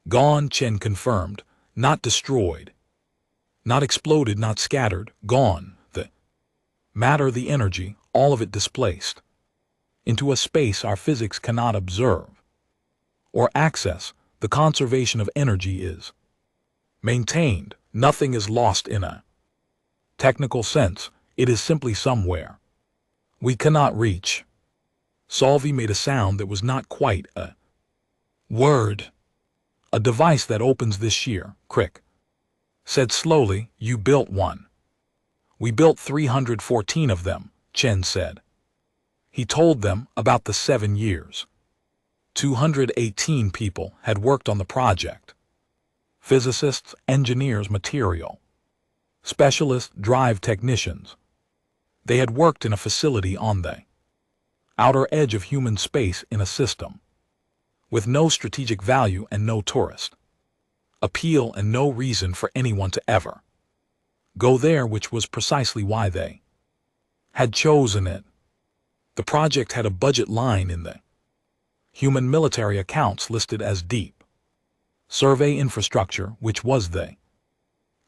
Gone, Chen confirmed. Not destroyed. Not exploded, not scattered. Gone. The matter, the energy, all of it displaced into a space our physics cannot observe or access. The conservation of energy is maintained. Nothing is lost in a technical sense. It is simply somewhere we cannot reach. Solvi made a sound that was not quite a word. A device that opens this shear, Crick said slowly. You built one. We built 314 of them, Chen said. He told them about the 7 years. 218 people had worked on the project. Physicists, engineers, material specialists, drive technicians. They had worked in a facility on the outer edge of human space, in a system with no strategic value and no tourist appeal and no reason for anyone to ever go there, which was precisely why they had chosen it. The project had a budget line in the human military accounts listed as deep survey infrastructure, which was the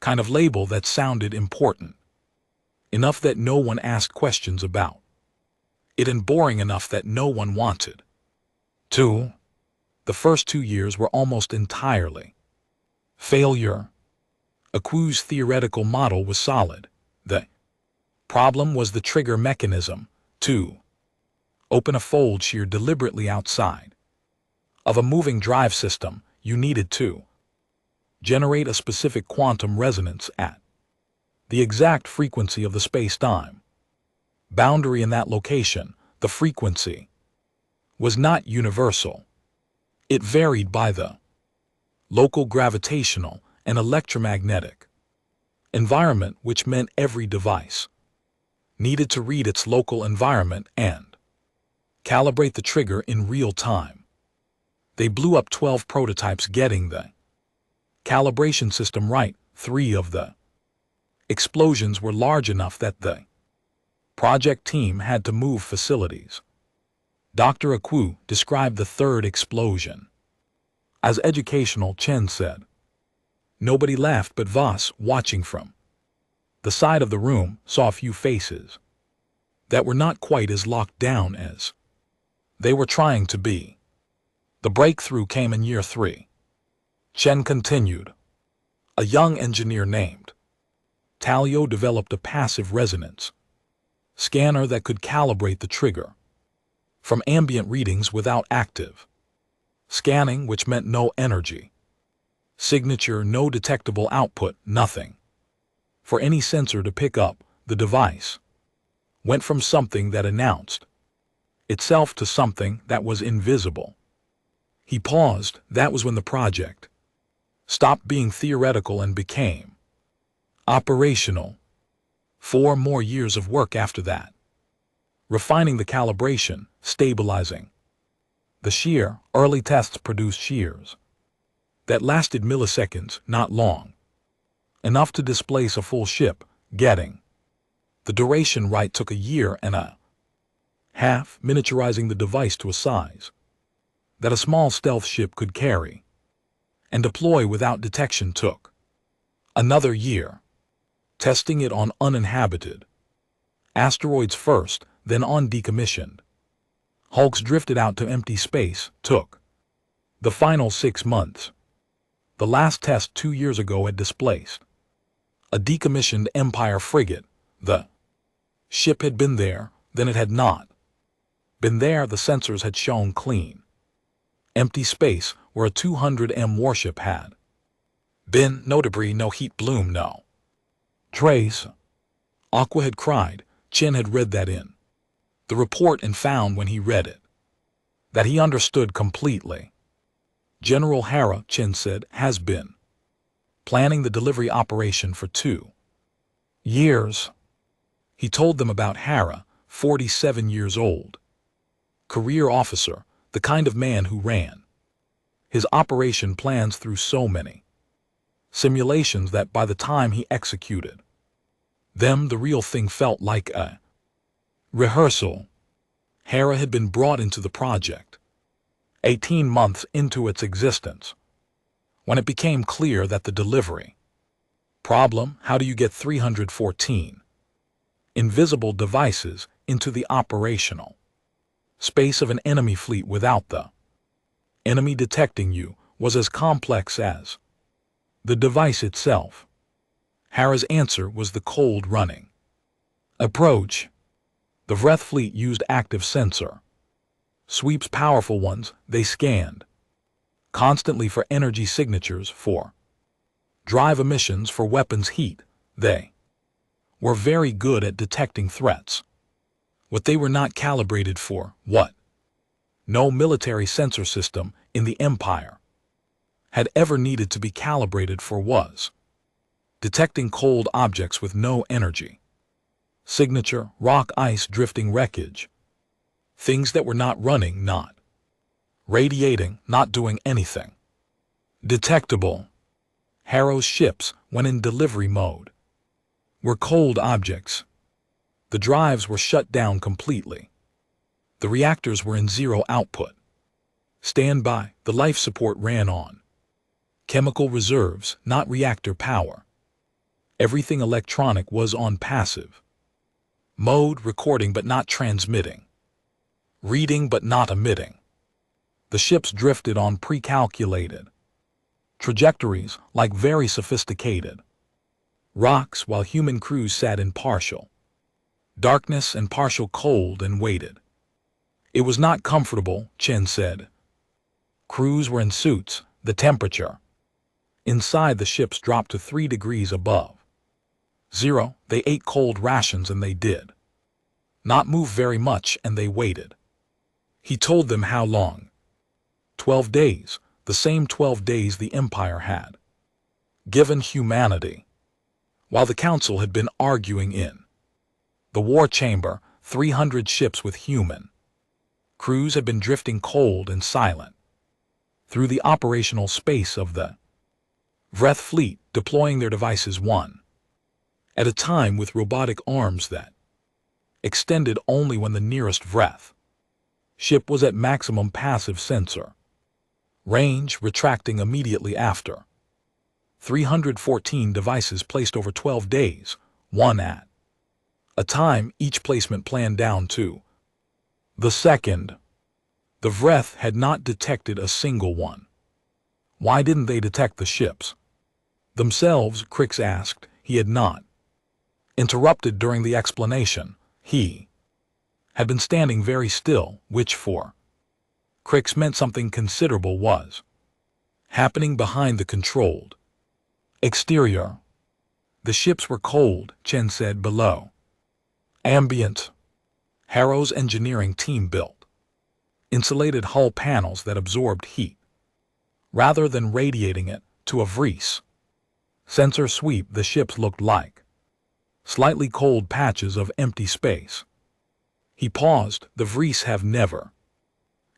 kind of label that sounded important enough that no one asked questions about it, and boring enough that no one wanted to. The first 2 years were almost entirely failure. Aku's theoretical model was solid. The problem was the trigger mechanism. To open a fold shear deliberately outside of a moving drive system, you needed to generate a specific quantum resonance at the exact frequency of the space-time boundary in that location. The frequency was not universal. It varied by the local gravitational and electromagnetic environment, which meant every device needed to read its local environment and calibrate the trigger in real time. They blew up 12 prototypes, getting the calibration system right. 3 of the explosions were large enough that the project team had to move facilities. Dr. Aku described the third explosion as educational, Chen said. Nobody laughed, but Voss, watching from the side of the room, saw a few faces that were not quite as locked down as they were trying to be. The breakthrough came in year 3. Chen continued. A young engineer named Talio developed a passive resonance scanner that could calibrate the trigger from ambient readings without active scanning, which meant no energy signature, no detectable output, nothing for any sensor to pick up. The device went from something that announced itself to something that was invisible. He paused. That was when the project stopped being theoretical and became operational. 4 more years of work after that, refining the calibration, stabilizing the shear. Early tests produced shears that lasted milliseconds, not long enough to displace a full ship. Getting the duration right took a year and a half. Miniaturizing the device to a size that a small stealth ship could carry and deploy without detection took another year. Testing it on uninhabited asteroids first, then on decommissioned hulks drifted out to empty space took the final 6 months. The last test 2 years ago had displaced a decommissioned Empire frigate. The ship had been there, then it had not been there. The sensors had shown clean empty space where a 200M warship had been. No debris, no heat bloom, no trace. Aqua had cried. Chen had read that in the report and found when he read it that he understood completely. General Hara, Chen said, has been planning the delivery operation for 2 Years. He told them about Hera, 47 years old. Career officer, the kind of man who ran his operation plans through so many simulations that by the time he executed them, the real thing felt like a rehearsal. Hera had been brought into the project 18 months into its existence, when it became clear that the delivery problem, how do you get 314 invisible devices into the operational space of an enemy fleet without the enemy detecting you, was as complex as the device itself. Hera's answer was the cold running approach. The Vreth fleet used active sensor sweeps, powerful ones. They scanned constantly for energy signatures, for drive emissions, for weapons heat. They were very good at detecting threats. What they were not calibrated for, what no military sensor system in the Empire had ever needed to be calibrated for, was detecting cold objects with no energy signature, rock, ice, drifting wreckage, things that were not running, not radiating, not doing anything detectable. Hera's ships, when in delivery mode, were cold objects. The drives were shut down completely. The reactors were in zero output. Standby, the life support ran on chemical reserves, not reactor power. Everything electronic was on passive mode, recording but not transmitting, reading but not emitting. The ships drifted on pre-calculated trajectories like very sophisticated rocks, while human crews sat in partial darkness and partial cold and waited. It was not comfortable, Chen said. Crews were in suits. The temperature inside the ships dropped to 3 degrees above zero. They ate cold rations and they did not move very much, and they waited. He told them how long. 12 days, the same 12 days the Empire had given humanity. While the Council had been arguing in the war chamber, 300 ships with human crews had been drifting cold and silent through the operational space of the Vreth fleet, deploying their devices one at a time with robotic arms that extended only when the nearest Vreth ship was at maximum passive sensor range, retracting immediately after. 314 devices placed over 12 days, one at a time, each placement planned down to the second. The Vreth had not detected a single one. Why didn't they detect the ships themselves? Crix asked. He had not interrupted during the explanation. He had been standing very still, which for Crix meant something considerable was happening behind the controlled exterior. The ships were cold, Chen said. Below ambient. Hera's engineering team built insulated hull panels that absorbed heat rather than radiating it to a Vries sensor sweep. The ships looked like slightly cold patches of empty space. He paused. The Vries have never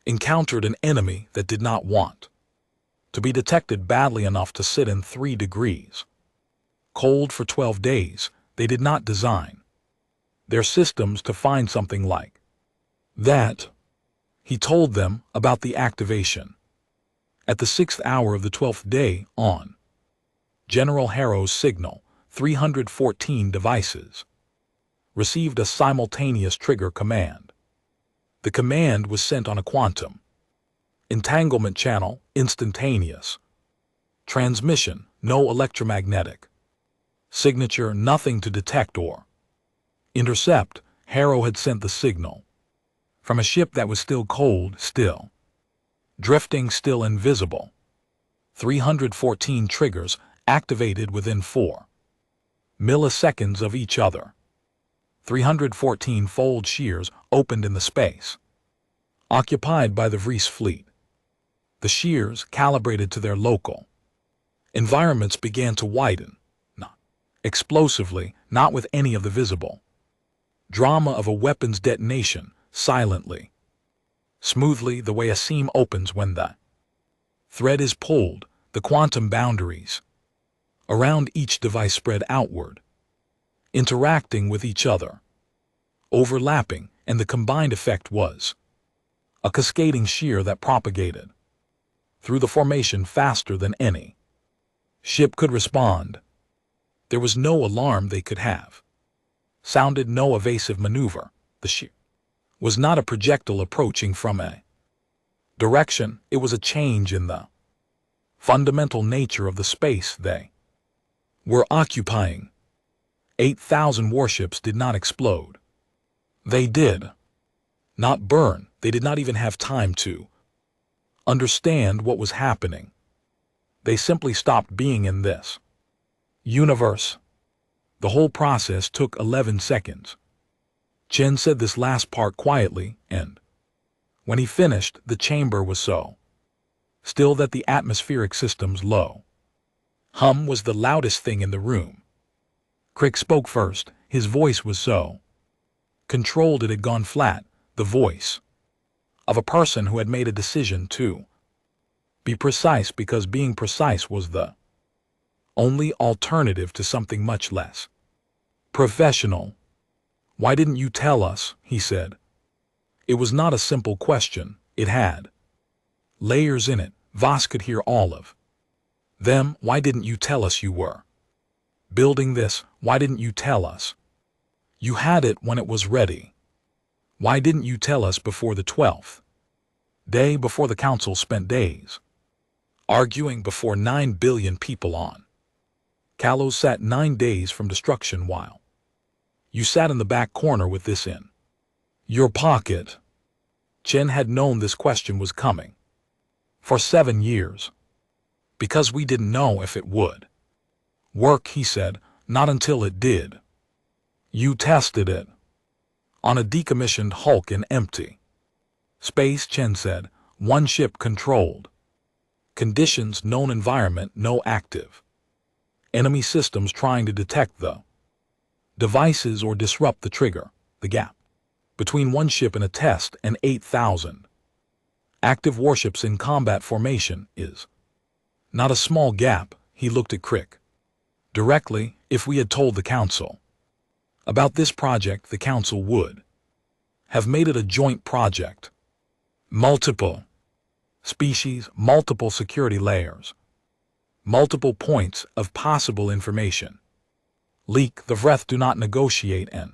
encountered an enemy that did not want to be detected badly enough to sit in 3 degrees cold for 12 days. They did not design their systems to find something like that. He told them about the activation at the 6th hour of the 12th day. On General Hera's signal, 314 devices received a simultaneous trigger command. The command was sent on a quantum entanglement channel, instantaneous transmission, no electromagnetic signature, nothing to detect or intercept. Hera had sent the signal from a ship that was still cold, still drifting, still invisible. 314 triggers activated within 4 milliseconds of each other. 314 fold shears opened in the space occupied by the Vries fleet. The shears, calibrated to their local environments, began to widen, not explosively, not with any of the visible drama of a weapon's detonation, silently, smoothly, the way a seam opens when the thread is pulled, the quantum boundaries around each device spread outward, interacting with each other, overlapping, and the combined effect was a cascading shear that propagated through the formation faster than any ship could respond. There was no alarm they could have sounded, no evasive maneuver. The shear was not a projectile approaching from a direction, it was a change in the fundamental nature of the space they were occupying. 8,000 warships did not explode. They did not burn. They did not even have time to understand what was happening. They simply stopped being in this universe. The whole process took 11 seconds. Chen said this last part quietly, and when he finished, the chamber was so still that the atmospheric system's low hum was the loudest thing in the room. Crick spoke first. His voice was so controlled it had gone flat, the voice of a person who had made a decision to be precise because being precise was the only alternative to something much less professional. Why didn't you tell us? He said. It was not a simple question. It had layers in it. Voss could hear all of them. Why didn't you tell us you were building this? Why didn't you tell us you had it when it was ready? Why didn't you tell us before the 12th day, before the council spent days arguing, before 9 billion people on Kalos sat 9 days from destruction, while you sat in the back corner with this in your pocket? Chen had known this question was coming for 7 years. Because we didn't know if it would work, he said. Not until it did. You tested it on a decommissioned hulk in empty space, Chen said. One ship controlled conditions, known environment, no active enemy systems trying to detect the devices or disrupt the trigger. The gap between one ship in a test and 8,000 active warships in combat formation is not a small gap. He looked at Crick directly. If we had told the council about this project, the council would have made it a joint project. Multiple species, multiple security layers, multiple points of possible information leak. The Vreth do not negotiate and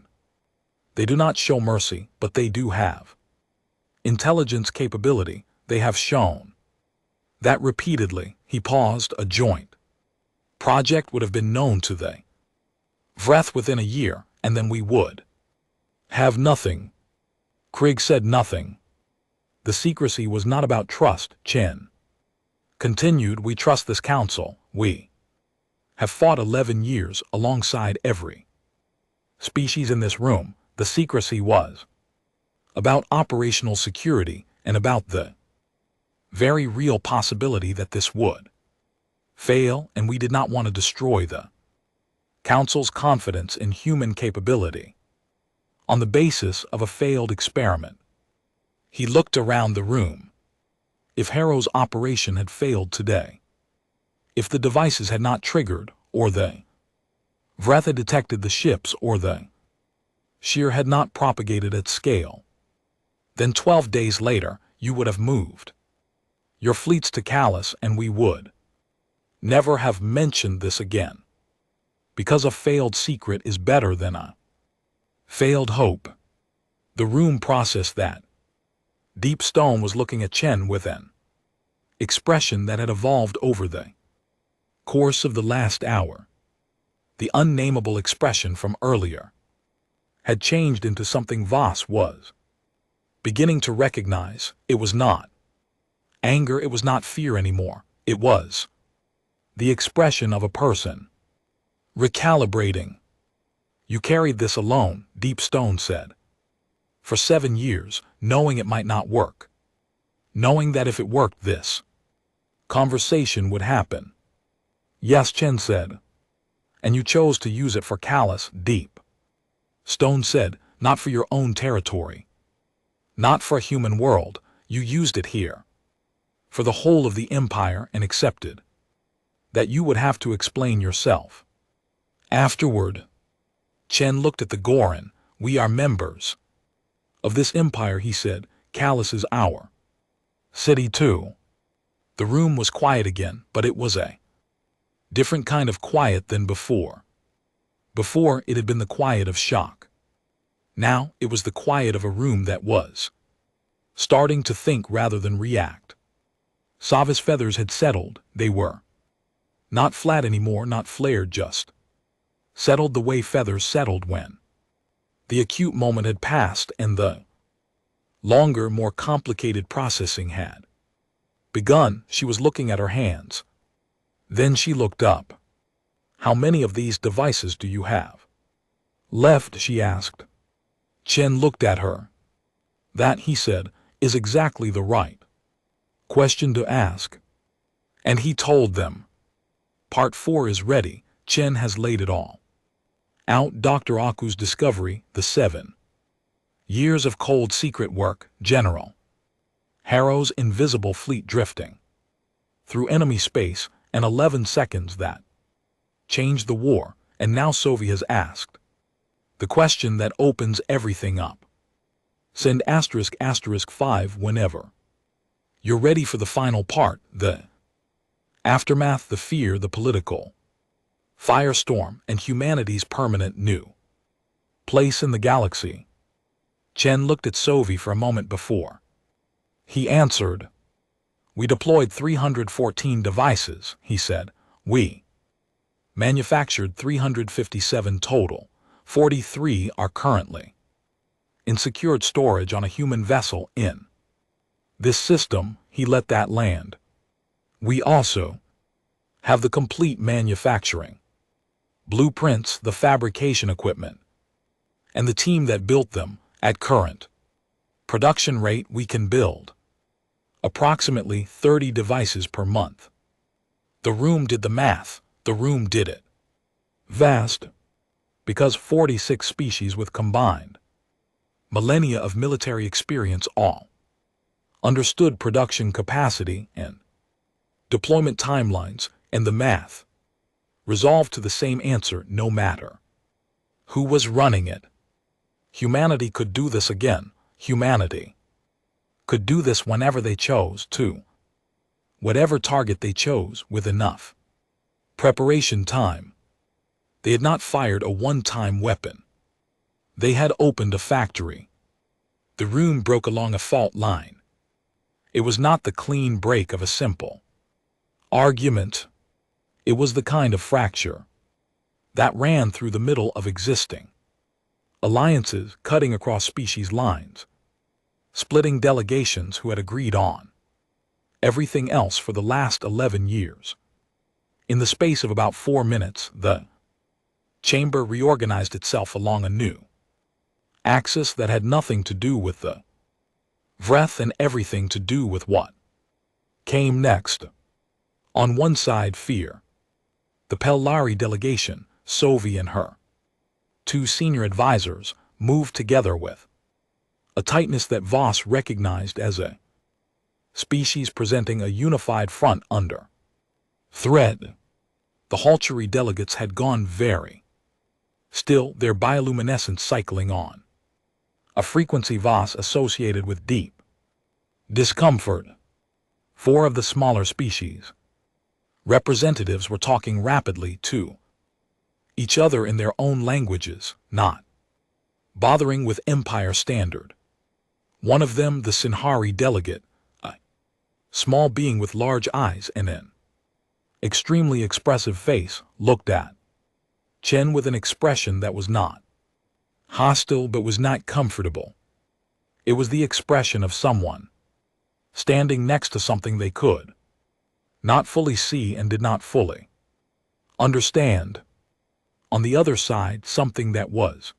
they do not show mercy, but they do have intelligence capability. They have shown that repeatedly. He paused. A joint project would have been known to the Vreth within a year, and then we would have nothing. Krieg said nothing. The secrecy was not about trust. Chen continued. We trust this council. We have fought 11 years alongside every species in this room. The secrecy was about operational security and about the very real possibility that this would fail, and we did not want to destroy the council's confidence in human capability on the basis of a failed experiment. He looked around the room. If Harrow's operation had failed today, if the devices had not triggered, or the Vreth had detected the ships, or the shear had not propagated at scale, then 12 days later you would have moved your fleets to Kalos, and we would never have mentioned this again. Because a failed secret is better than a failed hope. The room processed that. Deep Stone was looking at Chen with an expression that had evolved over the course of the last hour. The unnameable expression from earlier had changed into something Voss was beginning to recognize. It was not anger, it was not fear anymore. It was the expression of a person recalibrating. You carried this alone, Deep Stone said. For 7 years, knowing it might not work. Knowing that if it worked, this conversation would happen. Yes, Chen said. and you chose to use it for callous, deep. Stone said, not for your own territory. Not for a human world, you used it here. For the whole of the empire and accepted that you would have to explain yourself. Afterward, Chen looked at the Goran. We are members of this empire, he said. Callus is our city too. The room was quiet again, but it was a different kind of quiet than before. Before, it had been the quiet of shock. Now, it was the quiet of a room that was starting to think rather than react. Sava's feathers had settled. They were not flat anymore, not flared, just settled the way feathers settled when the acute moment had passed and the longer, more complicated processing had begun. She was looking at her hands. Then she looked up. How many of these devices do you have left? She asked. Chen looked at her. That, he said, is exactly the right question to ask. And he told them. Part 4 is ready. Chen has laid it all out. Dr. Aku's discovery, the 7 years of cold secret work, General Harrow's invisible fleet drifting through enemy space, and 11 seconds that changed the war, and now Sophie has asked the question that opens everything up. Send ***5 whenever you're ready for the final part, the aftermath, the fear, the political firestorm, and humanity's permanent new place in the galaxy. Chen looked at Sophie for a moment before he answered. We deployed 314 devices, he said. We manufactured 357 total. 43 are currently in secured storage on a human vessel in this system. He let that land. We also have the complete manufacturing blueprints, the fabrication equipment, and the team that built them. At current production rate, we can build approximately 30 devices per month. The room did the math. The room did it. Vast. Because 46 species with combined millennia of military experience all understood production capacity and deployment timelines, and the math resolved to the same answer no matter who was running it. Humanity could do this again. Humanity could do this whenever they chose to. Whatever target they chose, with enough preparation time. They had not fired a one-time weapon. They had opened a factory. The room broke along a fault line. It was not the clean break of a simple argument. It was the kind of fracture that ran through the middle of existing alliances, cutting across species lines, splitting delegations who had agreed on everything else for the last 11 years. In the space of about 4 minutes, the chamber reorganized itself along a new axis that had nothing to do with the breath and everything to do with what came next. On one side, fear. The Pellari delegation, Sophie and her 2 senior advisors, moved together with a tightness that Voss recognized as a species presenting a unified front under threat. The Halchery delegates had gone very still, their bioluminescence cycling on a frequency Voss associated with deep discomfort. 4 of the smaller species representatives were talking rapidly to each other in their own languages, not bothering with Empire standard. One of them, the Sinhari delegate, a small being with large eyes and an extremely expressive face, looked at Chen with an expression that was not hostile but was not comfortable. It was the expression of someone standing next to something they could not fully see and did not fully understand. On the other side, something that was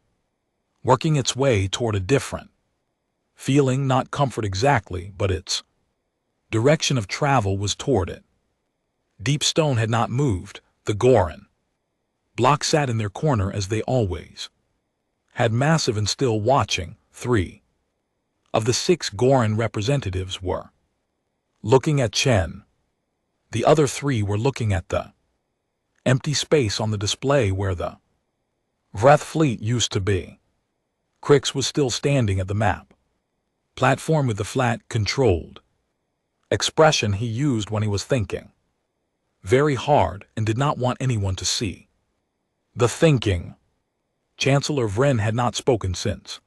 working its way toward a different feeling, not comfort exactly, but its direction of travel was toward it. Deep Stone had not moved. The Goran Block sat in their corner as they always had, massive and still watching. 3 of the 6 Goran representatives were looking at Chen. The other 3 were looking at the empty space on the display where the Vreth fleet used to be. Crix was still standing at the map platform with the flat, controlled expression he used when he was thinking very hard and did not want anyone to see the thinking. Chancellor Vren had not spoken since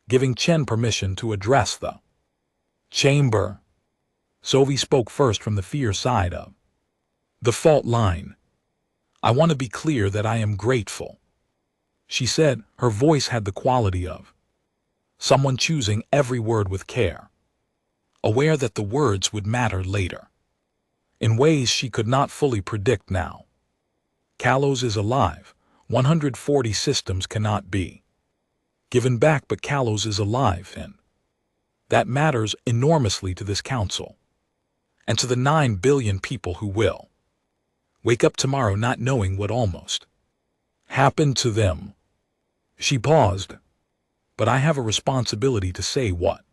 giving Chen permission to address the chamber. Sophie spoke first from the fear side of the fault line. I want to be clear that I am grateful, she said. Her voice had the quality of someone choosing every word with care, aware that the words would matter later, in ways she could not fully predict now. Kalos is alive. 140 systems cannot be given back, but Kalos is alive, and that matters enormously to this council, and to the 9 billion people who will wake up tomorrow not knowing what almost happened to them. She paused. But I have a responsibility to say what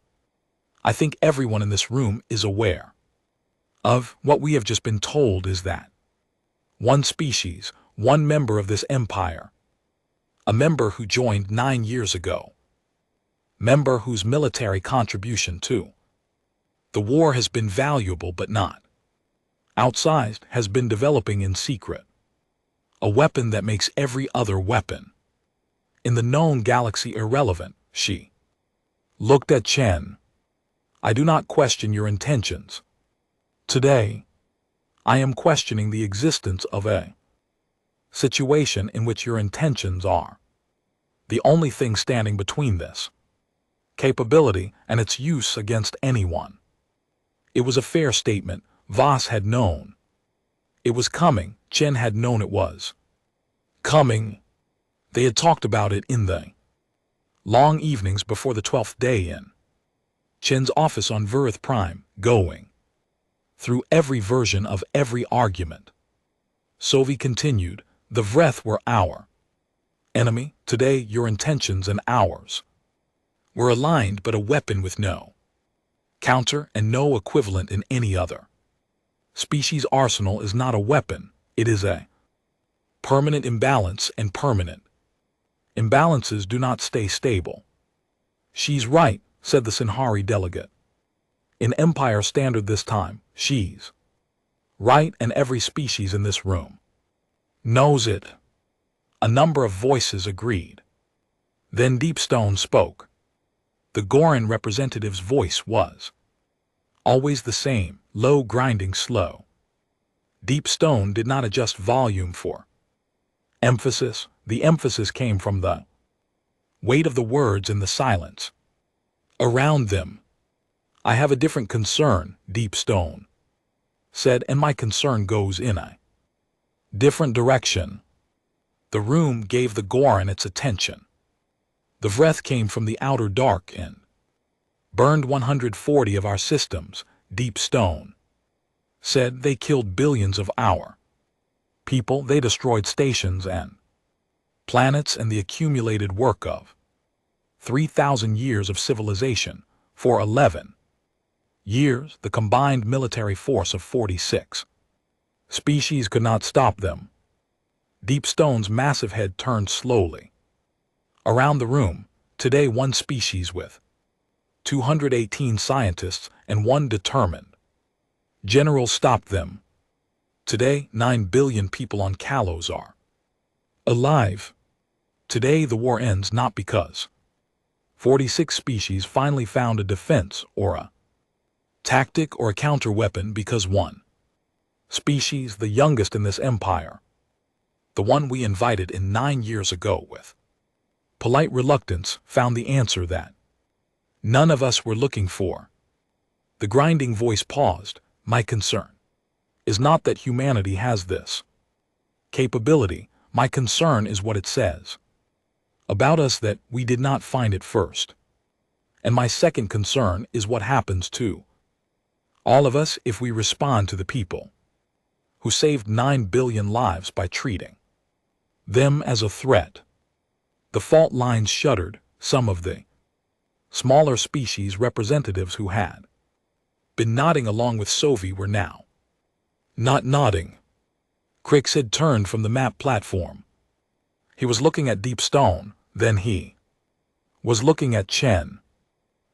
I think everyone in this room is aware of. What we have just been told is that one species, one member of this empire, a member who joined 9 years ago, member whose military contribution to the war has been valuable but not outsized, has been developing in secret a weapon that makes every other weapon in the known galaxy irrelevant. She looked at Chen. I do not question your intentions. Today, I am questioning the existence of a situation in which your intentions are the only thing standing between this capability and its use against anyone. It was a fair statement. Voss had known it was coming. Chen had known it was coming. They had talked about it in the long evenings before the 12th day in Chen's office on Verith Prime, going through every version of every argument. Sophie continued, the Vreth were our enemy. Today your intentions and ours were aligned, but a weapon with no counter and no equivalent in any other species' arsenal is not a weapon. It is a permanent imbalance, and permanent imbalances do not stay stable. She's right, said the Sinhari delegate. In Empire standard this time, she's right, and every species in this room knows it. A number of voices agreed. Then Deepstone spoke. The Goran representative's voice was always the same, low, grinding, slow. Deepstone did not adjust volume for emphasis. The emphasis came from the weight of the words in the silence around them. I have a different concern, Deepstone said, and my concern goes in a different direction. The room gave the Goran its attention. The Vreth came from the outer dark and burned 140 of our systems, Deepstone said. They killed billions of our people. They destroyed stations and planets and the accumulated work of 3,000 years of civilization. For 11 years, the combined military force of 46 species could not stop them. Deepstone's massive head turned slowly around the room. Today, one species with 218 scientists and one determined general stopped them. Today, 9 billion people on Kalos are alive. Today, the war ends not because 46 species finally found a defense or a tactic or a counter-weapon, because one species, the youngest in this empire, the one we invited in 9 years ago with polite reluctance, found the answer that none of us were looking for. The grinding voice paused. My concern is not that humanity has this capability. My concern is what it says about us, that we did not find it first. And my second concern is what happens to all of us if we respond to the people who saved 9 billion lives by treating them as a threat. The fault lines shuddered. Some of the smaller species representatives who had been nodding along with Sophie were now not nodding. Crix had turned from the map platform. He was looking at Deep Stone, then he was looking at Chen.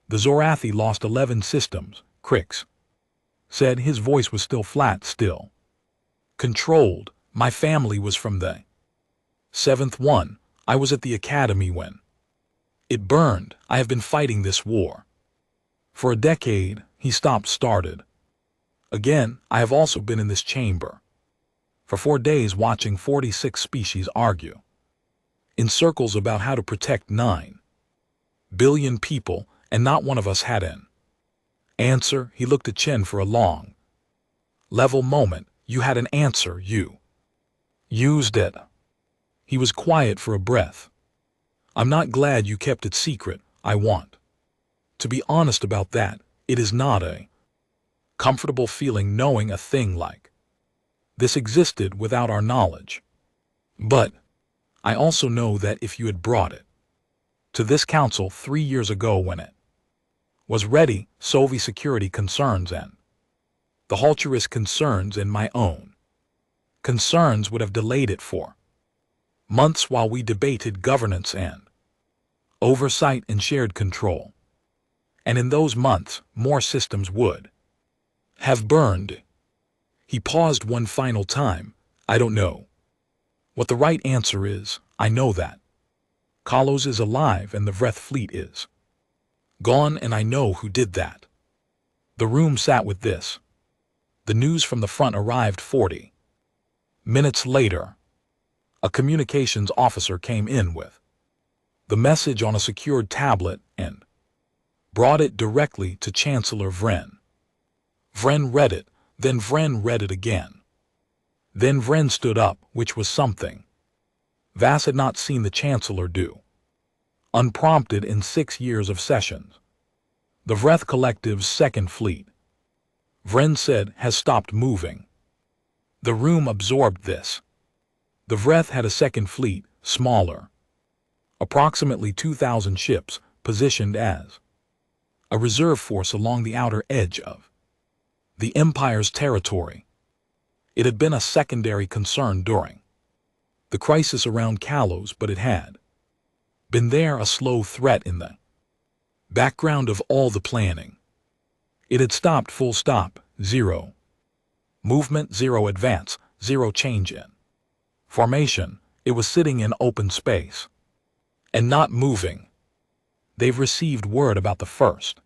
The Zorathi lost 11 systems, Crix said. His voice was still flat, still controlled. My family was from the 7th one. I was at the academy when it burned. I have been fighting this war for a decade. He started. Again, I have also been in this chamber for 4 days watching 46 species argue in circles about how to protect 9 billion people, and not one of us had an answer. He looked at Chen for a long, level moment. You had an answer, you used it. He was quiet for a breath. I'm not glad you kept it secret. I want to be honest about that. It is not a comfortable feeling knowing a thing like this existed without our knowledge. But I also know that if you had brought it to this council 3 years ago when it was ready, Soviet security concerns and the Halterist concerns and my own concerns would have delayed it for months while we debated governance and oversight and shared control. And in those months, more systems would have burned. He paused one final time. I don't know what the right answer is. I know that Kalos is alive and the Vreth fleet is gone, and I know who did that. The room sat with this. The news from the front arrived 40 minutes later. A communications officer came in with the message on a secured tablet and brought it directly to Chancellor Vren. Vren read it, then Vren read it again. Then Vren stood up, which was something Vass had not seen the Chancellor do unprompted in 6 years of sessions. The Vreth Collective's second fleet, Vren said, has stopped moving. The room absorbed this. The Vreth had a second fleet, smaller, approximately 2,000 ships, positioned as a reserve force along the outer edge of the Empire's territory. It had been a secondary concern during the crisis around Kalos, but it had been there, a slow threat in the background of all the planning. It had stopped, full stop, 0 movement, 0 advance, 0 change in formation. It was sitting in open space and not moving. They've received word about the first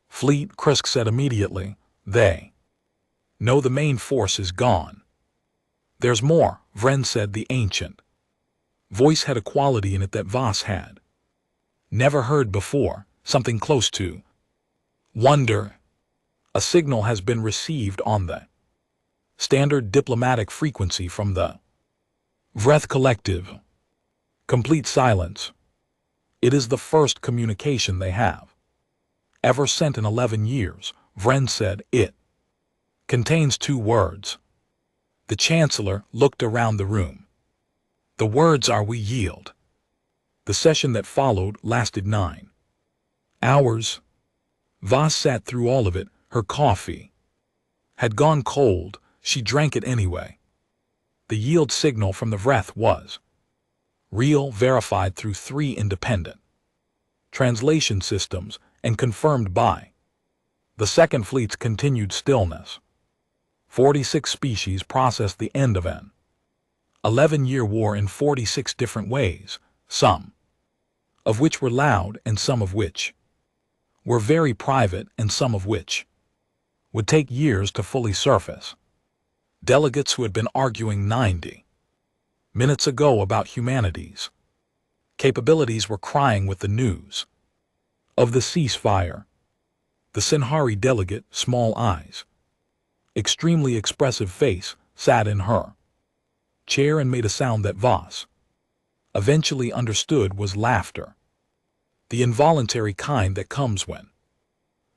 fleet, Krisk said immediately. They know the main force is gone. There's more, Vren said. The ancient voice had a quality in it that Voss had never heard before, something close to wonder. A signal has been received on the standard diplomatic frequency from the Vreth Collective. Complete silence. It is the first communication they have ever sent in 11 years, Vren said. It contains 2 words. The Chancellor looked around the room. The words are, we yield. The session that followed lasted 9 hours. Voss sat through all of it. Her coffee had gone cold. She drank it anyway. The yield signal from the Vreth was real, verified through 3 independent translation systems, and confirmed by the Second Fleet's continued stillness. 46 species processed the end of an 11-year war in 46 different ways, some of which were loud and some of which were very private and some of which would take years to fully surface. Delegates who had been arguing 90 minutes ago about humanity's capabilities were crying with the news of the ceasefire. The Sinhari delegate, small eyes, extremely expressive face, sat in her chair and made a sound that Voss eventually understood was laughter. The involuntary kind that comes when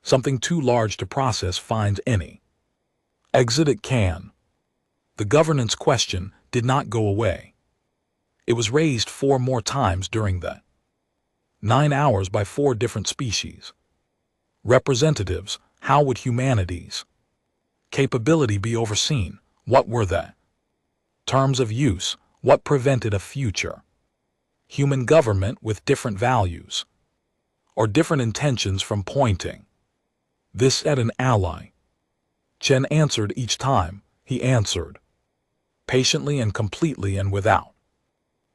something too large to process finds any exit it can. The governance question did not go away. It was raised 4 more times during the 9 hours by 4 different species. Representatives, how would humanity's capability be overseen? What were the terms of use? What prevented a future human government with different values or different intentions from pointing this at an ally? Chen answered each time. He answered patiently and completely and without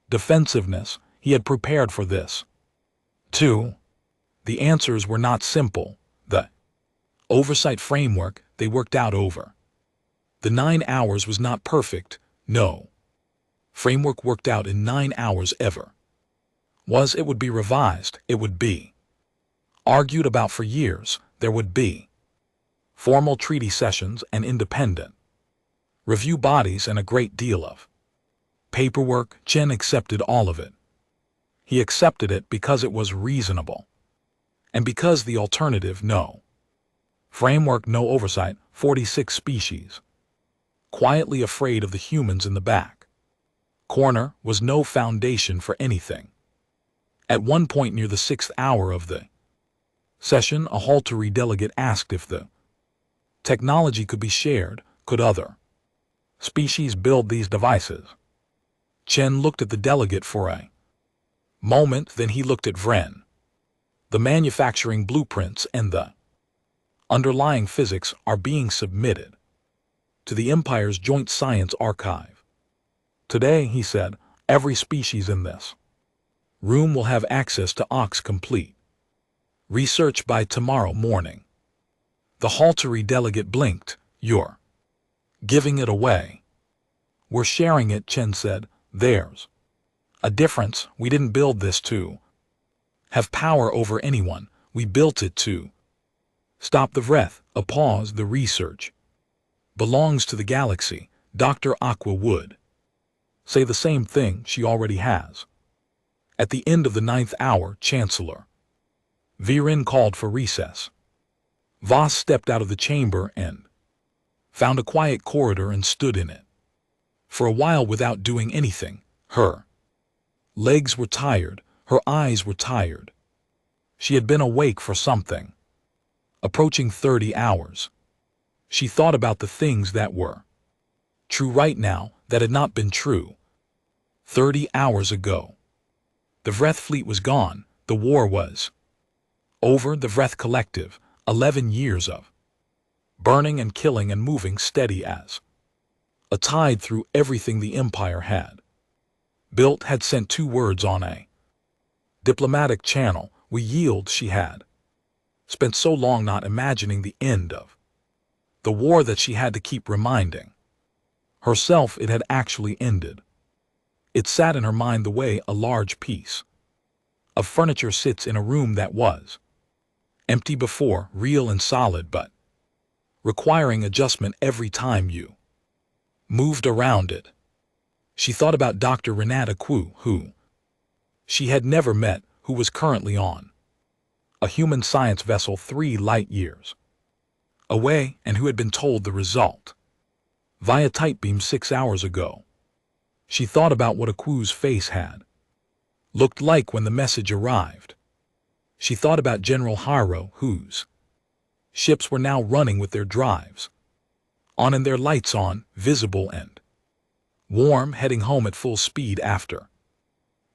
defensiveness. He had prepared for this. 2. The answers were not simple. The oversight framework they worked out over the 9 hours was not perfect. No framework worked out in 9 hours ever was. It would be revised. It would be argued about for years. There would be formal treaty sessions and independent review bodies and a great deal of paperwork. Chen accepted all of it. He accepted it because it was reasonable. And because the alternative, no framework, no oversight, 46 species, quietly afraid of the humans in the back corner, was no foundation for anything. At one point near the 6th hour of the session, a Halteri delegate asked if the technology could be shared. Could other species build these devices? Chen looked at the delegate for a moment, then he looked at Vren. The manufacturing blueprints and the underlying physics are being submitted to the Empire's Joint Science Archive. Today, he said, every species in this room will have access to complete research by tomorrow morning. The Halteri delegate blinked. You're giving it away. We're sharing it, Chen said. There's a difference. We didn't build this to have power over anyone. We built it to stop the Vreth. A pause. The research belongs to the galaxy. Dr. Aqua would say the same thing. She already has. At the end of the 9th hour, Chancellor Viren called for recess. Voss stepped out of the chamber and found a quiet corridor and stood in it for a while without doing anything. Her legs were tired. Her eyes were tired. She had been awake for something approaching 30 hours. She thought about the things that were true right now that had not been true 30 hours ago. The Vreth fleet was gone. The war was over. The Vreth collective, 11 years of burning and killing and moving steady as a tide through everything the Empire had built, had sent 2 words on a diplomatic channel. We yield. She had spent so long not imagining the end of the war that she had to keep reminding herself it had actually ended. It sat in her mind the way a large piece of furniture sits in a room that was empty before, real and solid, but requiring adjustment every time you moved around it. She thought about Dr. Renata Kwu, who she had never met, who was currently on a human science vessel 3 light years away, and who had been told the result via tight beam 6 hours ago. She thought about what a Kwu's face had looked like when the message arrived. She thought about General Haro, whose ships were now running with their drives on and their lights on, visible and warm, heading home at full speed after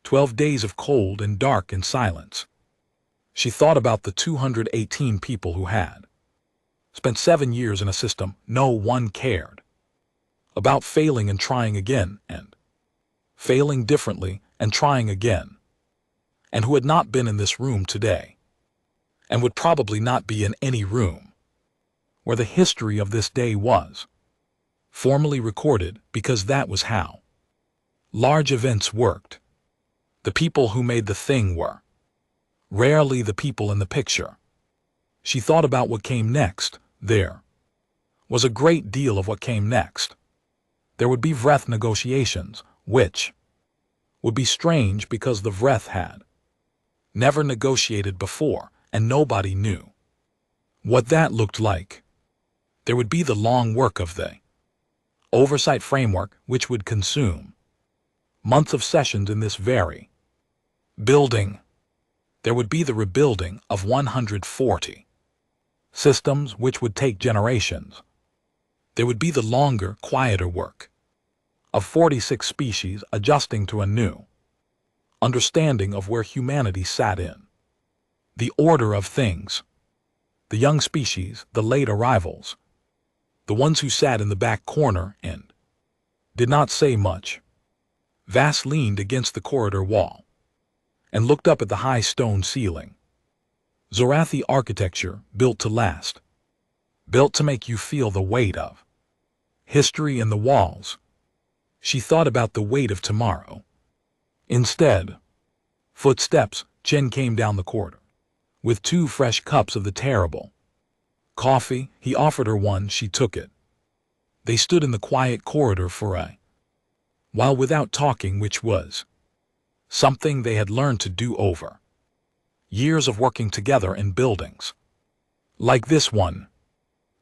12 days of cold and dark and silence. She thought about the 218 people who had spent 7 years in a system no one cared about, failing and trying again, and failing differently and trying again, and who had not been in this room today, and would probably not be in any room where the history of this day was formally recorded, because that was how large events worked. The people who made the thing were rarely the people in the picture. She thought about what came next. There was a great deal of what came next. There would be Vreth negotiations, which would be strange because the Vreth had never negotiated before, and nobody knew what that looked like. There would be the long work of the oversight framework, which would consume Months of sessions in this very building. There would be the rebuilding of 140 systems, which would take generations. There would be the longer, quieter work of 46 species adjusting to a new understanding of where humanity sat in the order of things. The young species, the late arrivals, the ones who sat in the back corner and did not say much. Vass leaned against the corridor wall and looked up at the high stone ceiling. Zorathi architecture, built to last, built to make you feel the weight of history in the walls. She thought about the weight of tomorrow. Instead, footsteps. Chen came down the corridor with 2 fresh cups of the terrible coffee. He offered her one. She took it. They stood in the quiet corridor for a while without talking, which was something they had learned to do over years of working together in buildings like this one.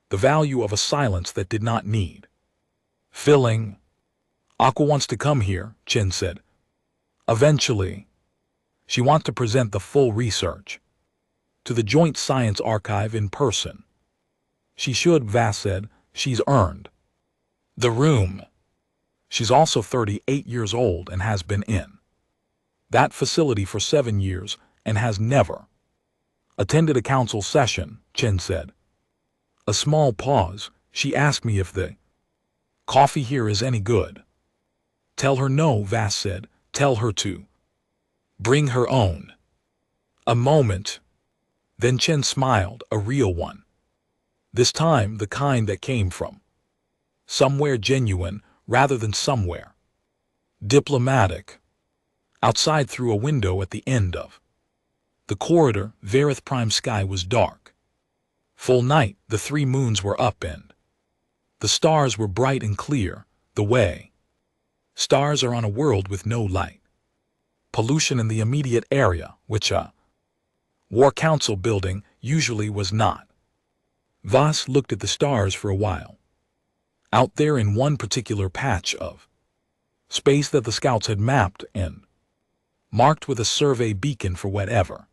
The value of a silence that did not need filling. Aqua wants to come here, Chen said. Eventually, she wants to present the full research to the Joint Science Archive in person. She should, Vass said. She's earned the room. She's also 38 years old and has been in that facility for 7 years and has never attended a council session, Chen said. A small pause. She asked me if the coffee here is any good. Tell her no, Vass said. Tell her to bring her own. A moment. Then Chen smiled, a real one. This time the kind that came from somewhere genuine rather than somewhere diplomatic. Outside, through a window at the end of the corridor, Varith Prime sky was dark. Full night. The 3 moons were up and the stars were bright and clear, the way stars are on a world with no light. Pollution in the immediate area, which a War Council building usually was not. Vass looked at the stars for a while. Out there in one particular patch of space that the scouts had mapped and marked with a survey beacon for whatever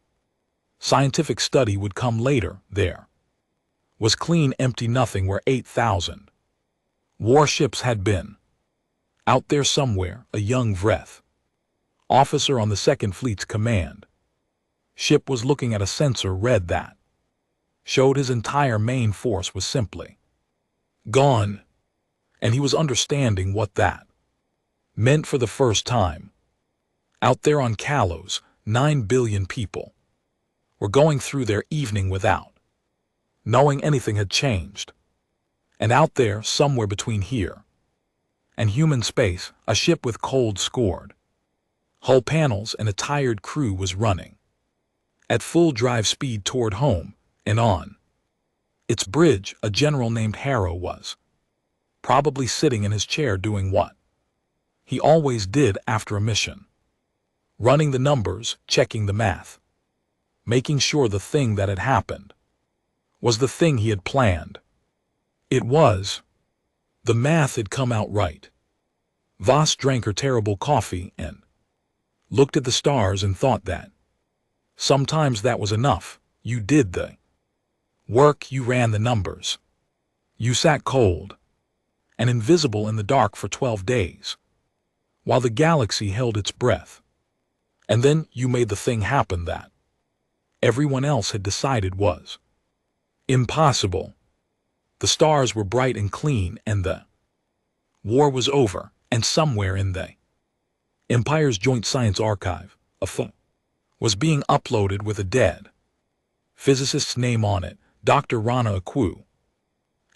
scientific study would come later, there was clean, empty nothing where 8,000 warships had been. Out there somewhere, a young Vreth officer on the 2nd Fleet's command ship was looking at a sensor read that showed his entire main force was simply gone, and he was understanding what that meant for the first time. Out there on Kalos, 9 billion people were going through their evening without knowing anything had changed. And out there, somewhere between here and human space, a ship with cold scored hull panels and a tired crew was running at full drive speed toward home, and on its bridge a general named Harrow was probably sitting in his chair doing what he always did after a mission. Running the numbers, checking the math, making sure the thing that had happened was the thing he had planned. It was. The math had come out right. Vass drank her terrible coffee and looked at the stars and thought that sometimes that was enough. You did the work, you ran the numbers. You sat cold and invisible in the dark for 12 days, while the galaxy held its breath. And then you made the thing happen that everyone else had decided was impossible. The stars were bright and clean, and the war was over, and somewhere in the Empire's Joint Science Archive, a file was being uploaded with a dead physicist's name on it, Dr. Rana Akwu,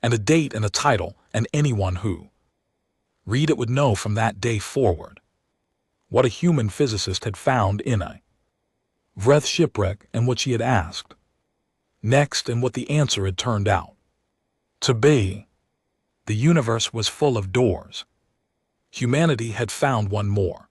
and a date and a title, and anyone who read it would know from that day forward what a human physicist had found in a Vreth shipwreck and what she had asked next and what the answer had turned out to be. The universe was full of doors. Humanity had found one more.